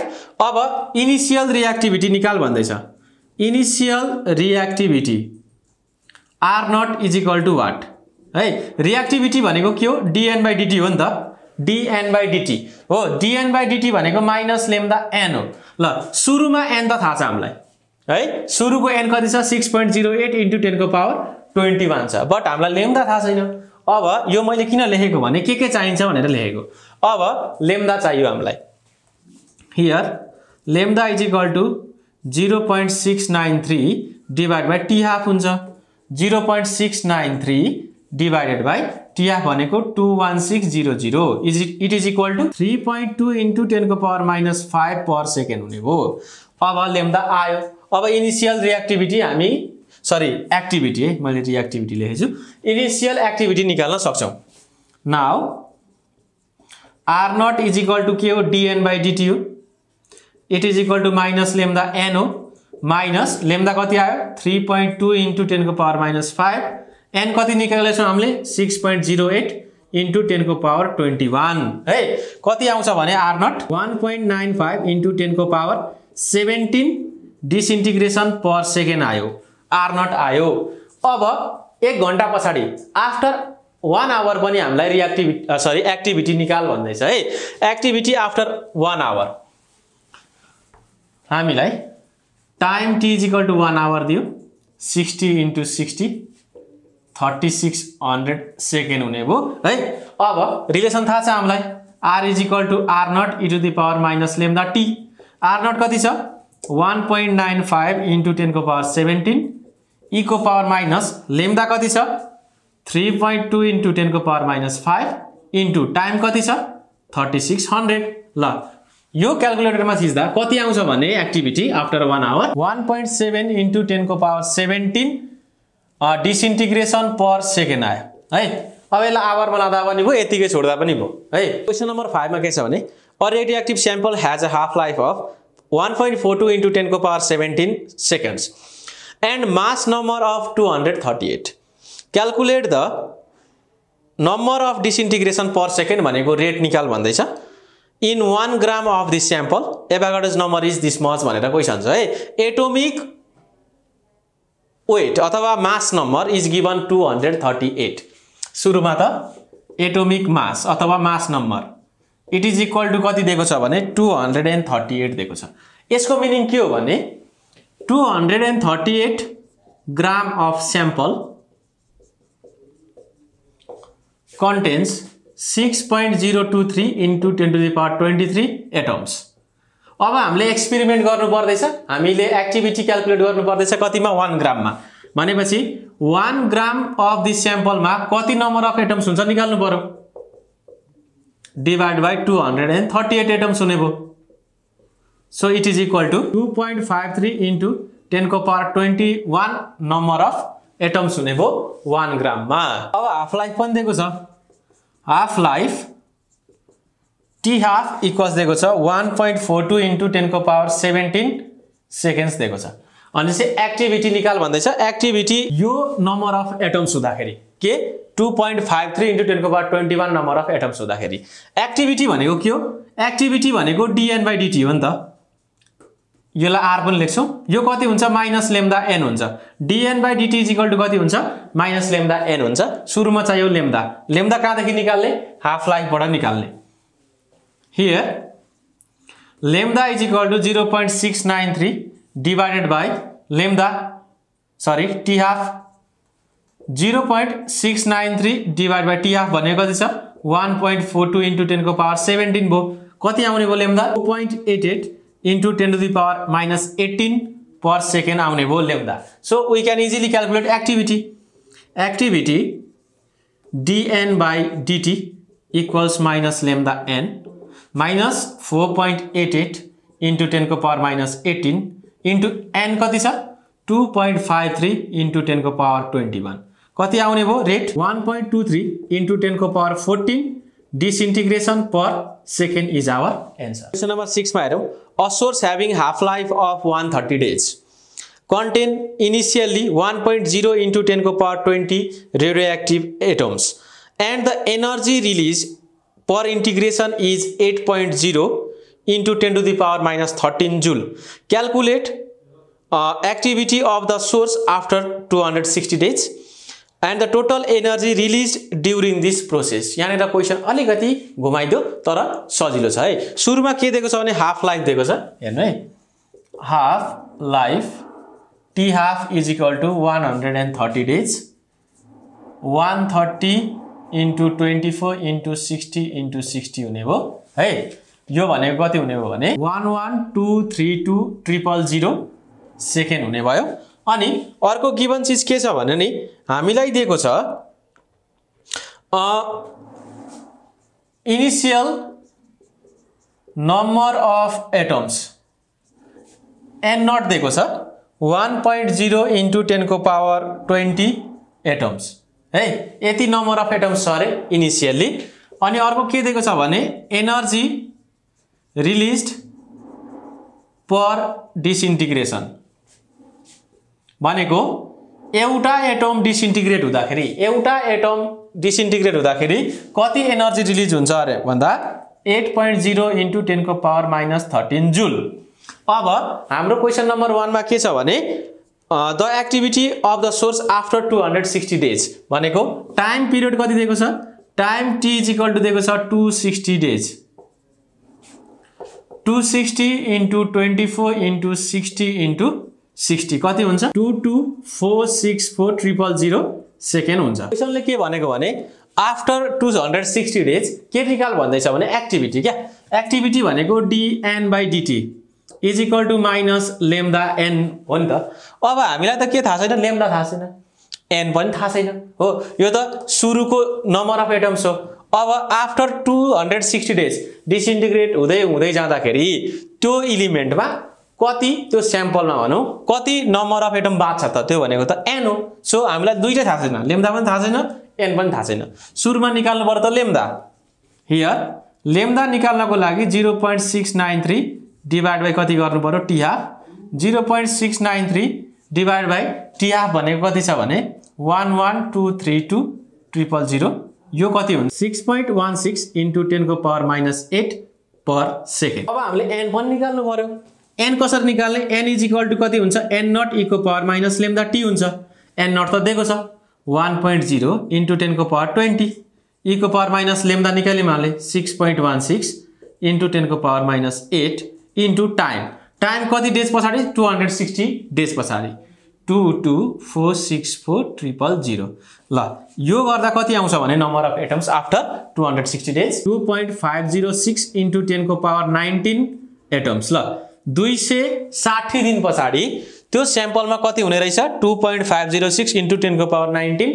अब इनिशियल रिएक्टिभिटी निकाल भन्दैछ initial reactivity R naught is equal to what है रिएक्टिभिटी भनेको के हो dN/dt हो नि त dN/dt हो dN/dt भनेको माइनस लेम्दा n हो ल सुरुमा n त थाहा छ हामीलाई है सुरुको n कति छ 6.08 इन्टु 10⁻21 छ बट हामीलाई लेम्दा थाहा छैन अब यो मैले किन लेखेको भने के चाहिन्छ भनेर लेखेको अब लेम्दा चाहियो हामीलाई here lambda is equal to 0.693 divide by T half हुन्छ 0.693 divided by TF भनेको 21600 it is equal to 3.2 into 10⁻⁻5 per second हुने हो अब लेम्दा आयो अब इनिशियल रिएक्टिभिटी हामी सरी एक्टिभिटी है मैले रिएक्टिभिटी लेखेछु इनिशियल एक्टिभिटी निकाल्न सक्छौं now R0 is equal to के हो dN/dt हो it is equal to minus lambda n हो माइनस लेम्दा कति आयो 3.2 into 10⁻⁻5 n कति निकालेछौं हामीले 6.08 into 10⁻21 है कति आउँछ भने R0 1.95 into 10⁻17 disintegration per second आयो R0 आयो अब 1 घण्टा पछाडी आफ्टर 1 आवर पनि हामीलाई रिएक्टिभिटी सरी एक्टिभिटी निकाल भन्दैछ है एक्टिभिटी आफ्टर 1 आवर हामीलाई time t is equal to 1 hour दियो 60 into 60 3600 सेकेन्ड हुने भयो है अब रिलेसन थाहा छ हामीलाई r is equal to r0 e to the power minus lambda t r0 कति छ 1.95 into 10⁻17 e को पावर माइनस लेम्दा कति छ 3.2 into 10⁻5 into टाइम कति छ 3600 ल यो क्याल्कुलेटरमा थिच्दा कति आउँछ भने activity after 1 hour 1.7 into 10⁻17 disintegration per second आयो है अब यसलाई आवरमा लादा पनि भयो यतिकै छोड्दा पनि भयो है क्वेशन नम्बर 5 मा के छ भने a radioactive sample has a half life of 1.42 into 10⁻17 seconds and mass number of 238 calculate the number of disintegration per second भनेको रेट निकाल भन्दैछ in 1 gram of this sample Avogadro's number is this much भनेर question छ है atomic weight अथवा mass number is given 238 सुरुमा त atomic mass अथवा mass number it is equal to कति दिएको छ भने 238 दिएको छ यसको मिनिङ के हो भने 238 gram of sample contains 6.023 into 10 to the power 23 atoms. अब हामीले एक्सपेरिमेन्ट गर्नु पर्दैछ, हामीले एक्टिभिटी क्याल्कुलेट गर्नु पर्दैछ कतिमा 1 ग्राममा। भनेपछि 1 ग्राम अफ द स्याम्पलमा कति नम्बर अफ एटम्स हुन्छ निकाल्नु पर्यो, डिवाइड बाइ 238 एटम्स हुने भयो। So it is equal to 2.53 into 10 को पावर 21 नम्बर अफ एटम्स हुने भयो 1 ग्राममा। अब हाफ लाइफ पनि दिएको छ, half life T half equals दिएको छ 1.42 into 10 को पावर 17 सेकेन्ड्स दिएको छ। अनि चाहिँ एक्टिभिटी निकाल भन्दैछ। एक्टिभिटी यो नम्बर अफ एटम्स हुँदाखेरि के 2.53 into 10 को पावर 21 नम्बर अफ एटम्स हुँदाखेरि एक्टिभिटी भनेको के हो, एक्टिभिटी भनेको dN/dt हो नि त। यसलाई r पनि लेख्छौं, यो कति हुन्छ माइनस लेम्डा n हुन्छ। dN/dt इज इक्वल टु कति हुन्छ माइनस लेम्डा n हुन्छ। सुरुमा चाहियो लेम्डा, लेम्डा कहाँदेखि निकाल्ने, हाफ लाइफबाट निकाल्ने। Here lambda is equal to 0.693 divided by lambda T half 0.693 divide by T half भनेको कति छ 1.42 into 10 को पावर 17 भयो। कति आउने भयो lambda 2.88 into 10 to the power minus 18 per second आउने भयो lambda. So we can easily calculate activity. Activity dN/dt equals minus lambda n minus 4.88 into 10 को पावर माइनस 18 into n कति छ 2.53 into 10 को पावर 21 कति आउने भयो रेट 1.23 into 10 को power 14 disintegration per second is our answer. Question number 6 मा हेरौं। A source having half life of 130 days contain initially 1.0 into 10 को power 20 radioactive atoms and the energy released per integration is 8.0 into 10 to the power minus 13 joule. Calculate activity of the source after 260 days and the total energy released during this process. यहाँ नेर question अलिकति घुमाइदियो तर सजिलो छ है। सुरुमा के दिएको छ भने हाफ लाइफ दिएको छ, हेर्नु है। Half life T half is equal to 130 days 130 into 24 into 60 into 60 हुने भयो है। यो भनेको कति हुने भयो भने 1123200 सेकेन्ड हुने भयो। अनि अर्को गिवन चीज के छ भने नि हामीलाई दिएको छ initial number of atoms n naught दिएको छ 1.0 into 10 को पावर 20 एटम्स है। यति नम्बर अफ एटम्स छ अरे इनिशियली। अनि अर्को के दिएको छ भने एनर्जी रिलिज्ड पर डिसइन्टिग्रेसन भनेको एउटा एटम डिसइन्टिग्रेट हुँदाखेरि कति एनर्जी रिलिज हुन्छ अरे भन्दा 8.0 into 10 को पावर माइनस 13 जूल। अब हाम्रो क्वेशन नम्बर 1 मा के छ भने the activity of the source after 260 days भनेको टाइम पिरियड कति दिएको छ, time t is equal to दिएको छ 260 डेज 260 into 24 into 60 into 60 कति हुन्छ 2246400 सेकेन्ड हुन्छ। क्वेशनले के भनेको भने आफ्टर 260 डेज के निकाल भन्दैछ भने एक्टिभिटी क्या। एक्टिभिटी भनेको dN/dt is equal to minus lambda n हो नि त। अब हामीलाई त के थाहा छैन, लेम्डा थाहा छैन, n पनि थाहा छैन हो। यो त सुरुको नम्बर अफ एटम्स हो। अब आफ्टर 260 डेज डिसइन्टिग्रेट हुँदै हुँदै जाँदाखेरि त्यो एलिमेन्टमा कति त्यो स्याम्पलमा भनौं कति नम्बर अफ एटम बाँच्छ त त्यो भनेको त n हो। सो हामीलाई दुईटै थाहा छैन, लेम्डा पनि थाहा छैन n पनि थाहा छैन। सुरुमा निकाल्नु पर्यो त लेम्डा। हियर लेम्डा निकाल्नको लागि 0.693 डिवाइड बाइ कति गर्नु पर्यो T half 0.693 divide by T half भनेको कति छ भने 1123200 यो कति हुन्छ 6.16 into 10 को पावर माइनस 8 पर सेकेन्ड। अब हामीले n पनि निकाल्नु पर्यो। n कसरी निकाल्ने, n इज इक्वल टु कति हुन्छ n नट e को पावर माइनस लेम्डा t हुन्छ। n नट त दिएको छ 1.0 into 10 को पावर 20 e को पावर माइनस लेम्डा निकाल्यौँ हामीले 6.16 into 10 को power minus 8 into time time कति डेज पछाडि 260 डेज पछाडि 2246400 ल यो गर्दा कति आउँछ भने number of atoms after 260 days 2.506 into 10 को पावर 19 एटम्स। ल 260 दिन पछाडि त्यो स्याम्पलमा कति हुने रहेछ 2.506 into 10 को पावर 19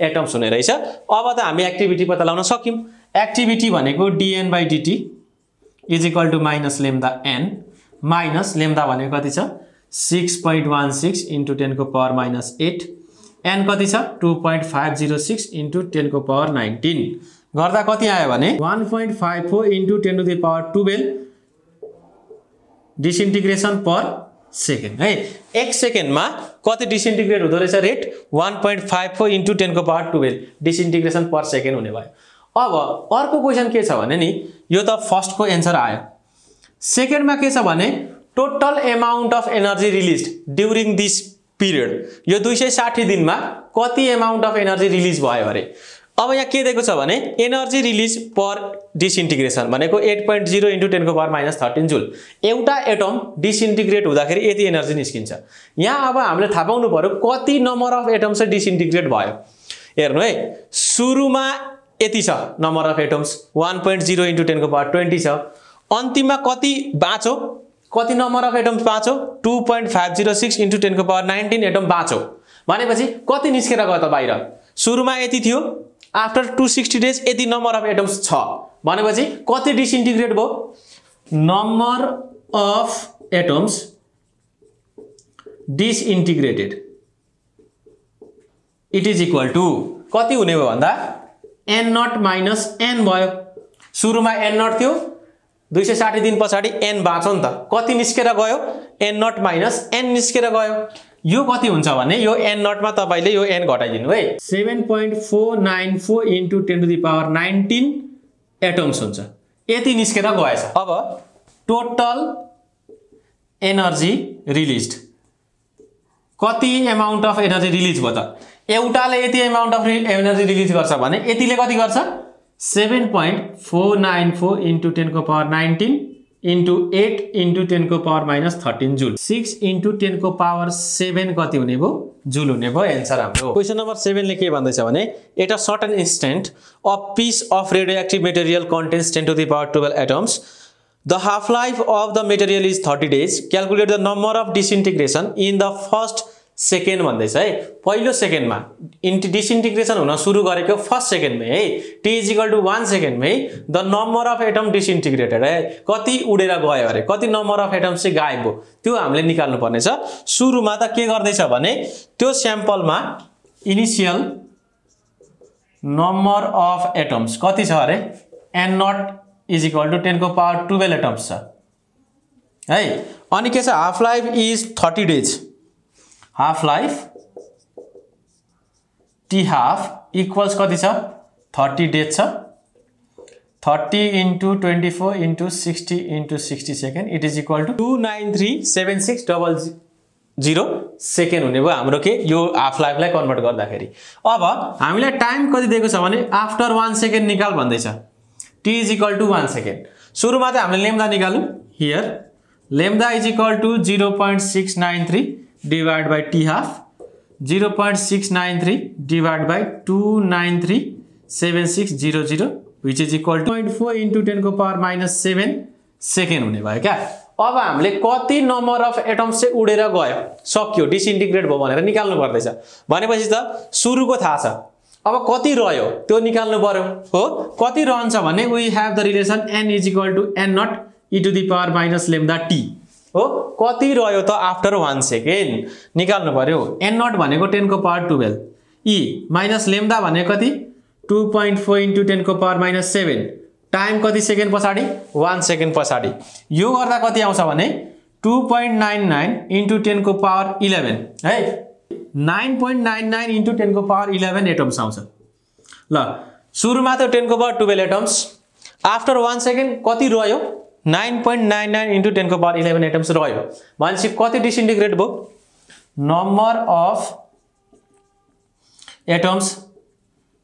एटम्स हुने रहेछ। अब त हामी एक्टिभिटी पत्ता लगाउन सक्यौं। एक्टिभिटी भनेको dN/dt is equal to minus lambda n minus lambda भनेको कति छ 6.16 into 10 को पावर माइनस 8 n कति छ 2.506 into 10 को पावर 19 गर्दा कति आयो भने 1.54 into 10 to the power 12 disintegration per second है। 1 सेकेन्डमा कति डिसइन्टिग्रेट हुँदो रहेछ रेट 1.54 into 10 को पावर 12 डिसइन्टिग्रेसन पर सेकेन्ड हुने भयो। अब अर्को क्वेशन के छ भने नि यो त फर्स्ट को एन्सर आयो। सेकेन्डमा के छ भने total amount of energy released during this period यो 260 दिनमा कति अमाउन्ट अफ एनर्जी रिलिज भयो अरे। अब यहाँ के दिएको छ भने एनर्जी रिलिज पर डिसइन्टिग्रेसन भनेको 8.0 into 10 को पावर माइनस 13 जुल। एउटा एटम डिसइन्टिग्रेट हुँदाखेरि यति एनर्जी निस्किन्छ। यहाँ अब हामीले थाहा पाउनु पर्यो कति नम्बर अफ एटम्स चाहिँ डिसइन्टिग्रेट भयो। हेर्नु है सुरुमा यति छ नम्बर अफ एटम्स 1.0 into 10 को पावर 20 छ। अन्तिममा कति बाँचो कति नम्बर अफ एटम्स बाँचो 2.506 into 10 को पावर 19 एटम बाँचो भनेपछि कति निस्केर गयो त बाहिर सुरुमा यति थियो आफ्टर 260 डेज यति नम्बर अफ एटम्स छ भनेपछि कति डिसइन्टिग्रेट भयो number of atoms disintegrated it is equal to कति हुने भयो भन्दा n0 माइनस n भयो। सुरुमा n0 थियो 260 दिन पछाडि n बाँच्यो नि त कति निस्केर गयो n0 माइनस n निस्केर गयो। यो कति हुन्छ भने यो n0 मा तपाईले यो n घटाइदिनु है 7.494 into 10 to the power 19 atoms हुन्छ यति निस्केर गएछ। अब टोटल एनर्जी रिलिज्ड कति अमाउन्ट अफ एनर्जी रिलिज भयो त एउटाले यति अमाउन्ट अफ एनर्जी रिलिज गर्छ भने यतिले कति गर्छ 7.494 into 10 को पावर 19 into 8 into 10 को पावर माइनस 13 जुल 6 into 10 को पावर 7 कति हुने भयो जुल हुने भयो एन्सर हाम्रो। क्वेशन नम्बर 7 ले के भन्दैछ भने at a certain instant a piece of radioactive material contains 10 to the power 12 atoms the half life of the material is 30 days calculate the number of disintegration in the first second भन्दैछ है। पहिलो सेकेन्डमा disintegration हुन सुरु गरेको first सेकेन्डमै है t is equal to 1 सेकेन्डमै the number of atom disintegrated है कति उडेर गयो अरे कति नम्बर अफ एटम्स चाहिँ गायब भयो त्यो हामीले निकाल्नु पर्ने छ। सुरुमा त के गर्दैछ भने त्यो स्याम्पलमा इनिशियल नम्बर अफ एटम्स कति छ अरे n0 इज इक्वल टु 10 को पावर 12 एटम्स छ है। अनि के छ half life is 30 days half life T half equals कति छ 30 डेज छ 30 into 24 into 60 into 60 second it is equal to 2937600 second हुने भयो हाम्रो के यो हाफ लाइफलाई कन्भर्ट गर्दाखेरि। अब हामीलाई टाइम कति दिएको छ भने आफ्टर 1 सेकेन्ड निकाल भन्दैछ t is equal to 1 second. सुरुमा त हामीले लेम्दा निकालौं here lambda is equal to 0.693 divided by t half 0.693 divided by 2937600 which is equal to 0.4 into 10 को पावर माइनस 7 सेकेन्ड हुने भयो क्या। अब हामीले कति नम्बर अफ एटम्स चाहिँ उडेर गयो सक्यो डिसइन्टिग्रेट भयो भनेर निकाल्नु पर्दैछ भनेपछि त सुरुको थाहा छ अब कति रह्यो त्यो निकाल्नु पर्यो हो। कति रहन्छ भने we have the relation n is equal to n0 e to the power minus lambda t हो कति रह्यो त आफ्टर 1 सेकेन्ड निकाल्नु पर्यो। n0 भनेको 10 को पावर 12 e माइनस लेम्दा भनेको कति 2.4 into 10 को पावर माइनस 7 टाइम कति सेकेन्ड पछाडि 1 सेकेन्ड पछाडि यो गर्दा कति आउँछ भने 2.99 into 10 को पावर 11 है 9.99 into 10 को पावर 11 एटम्स आउँछ। ल सुरुमा त 10 को पावर 12 एटम्स आफ्टर 1 सेकेन्ड कति रह्यो 9.99 into 10 को पावर 11 एटम्स रह्यो भनेपछि कति डिसइन्टिग्रेट भयो number of atoms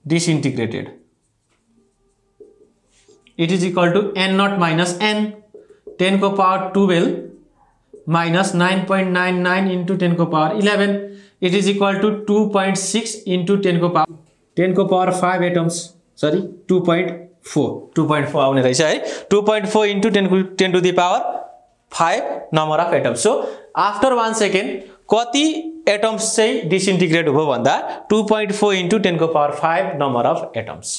disintegrated it is equal to n0 minus n 10 को पावर 12 minus 9.99 into 10 को power 11. It is equal to 2.6 into 10 को power 5 atoms. Sorry, 2.4 आउने रहेछ है. 2.4 into 10 to the power 5 number of atoms. So after 1 second कति atoms चाहिँ disintegrate भयो भन्दा 2.4 into 10 को power 5 number of atoms.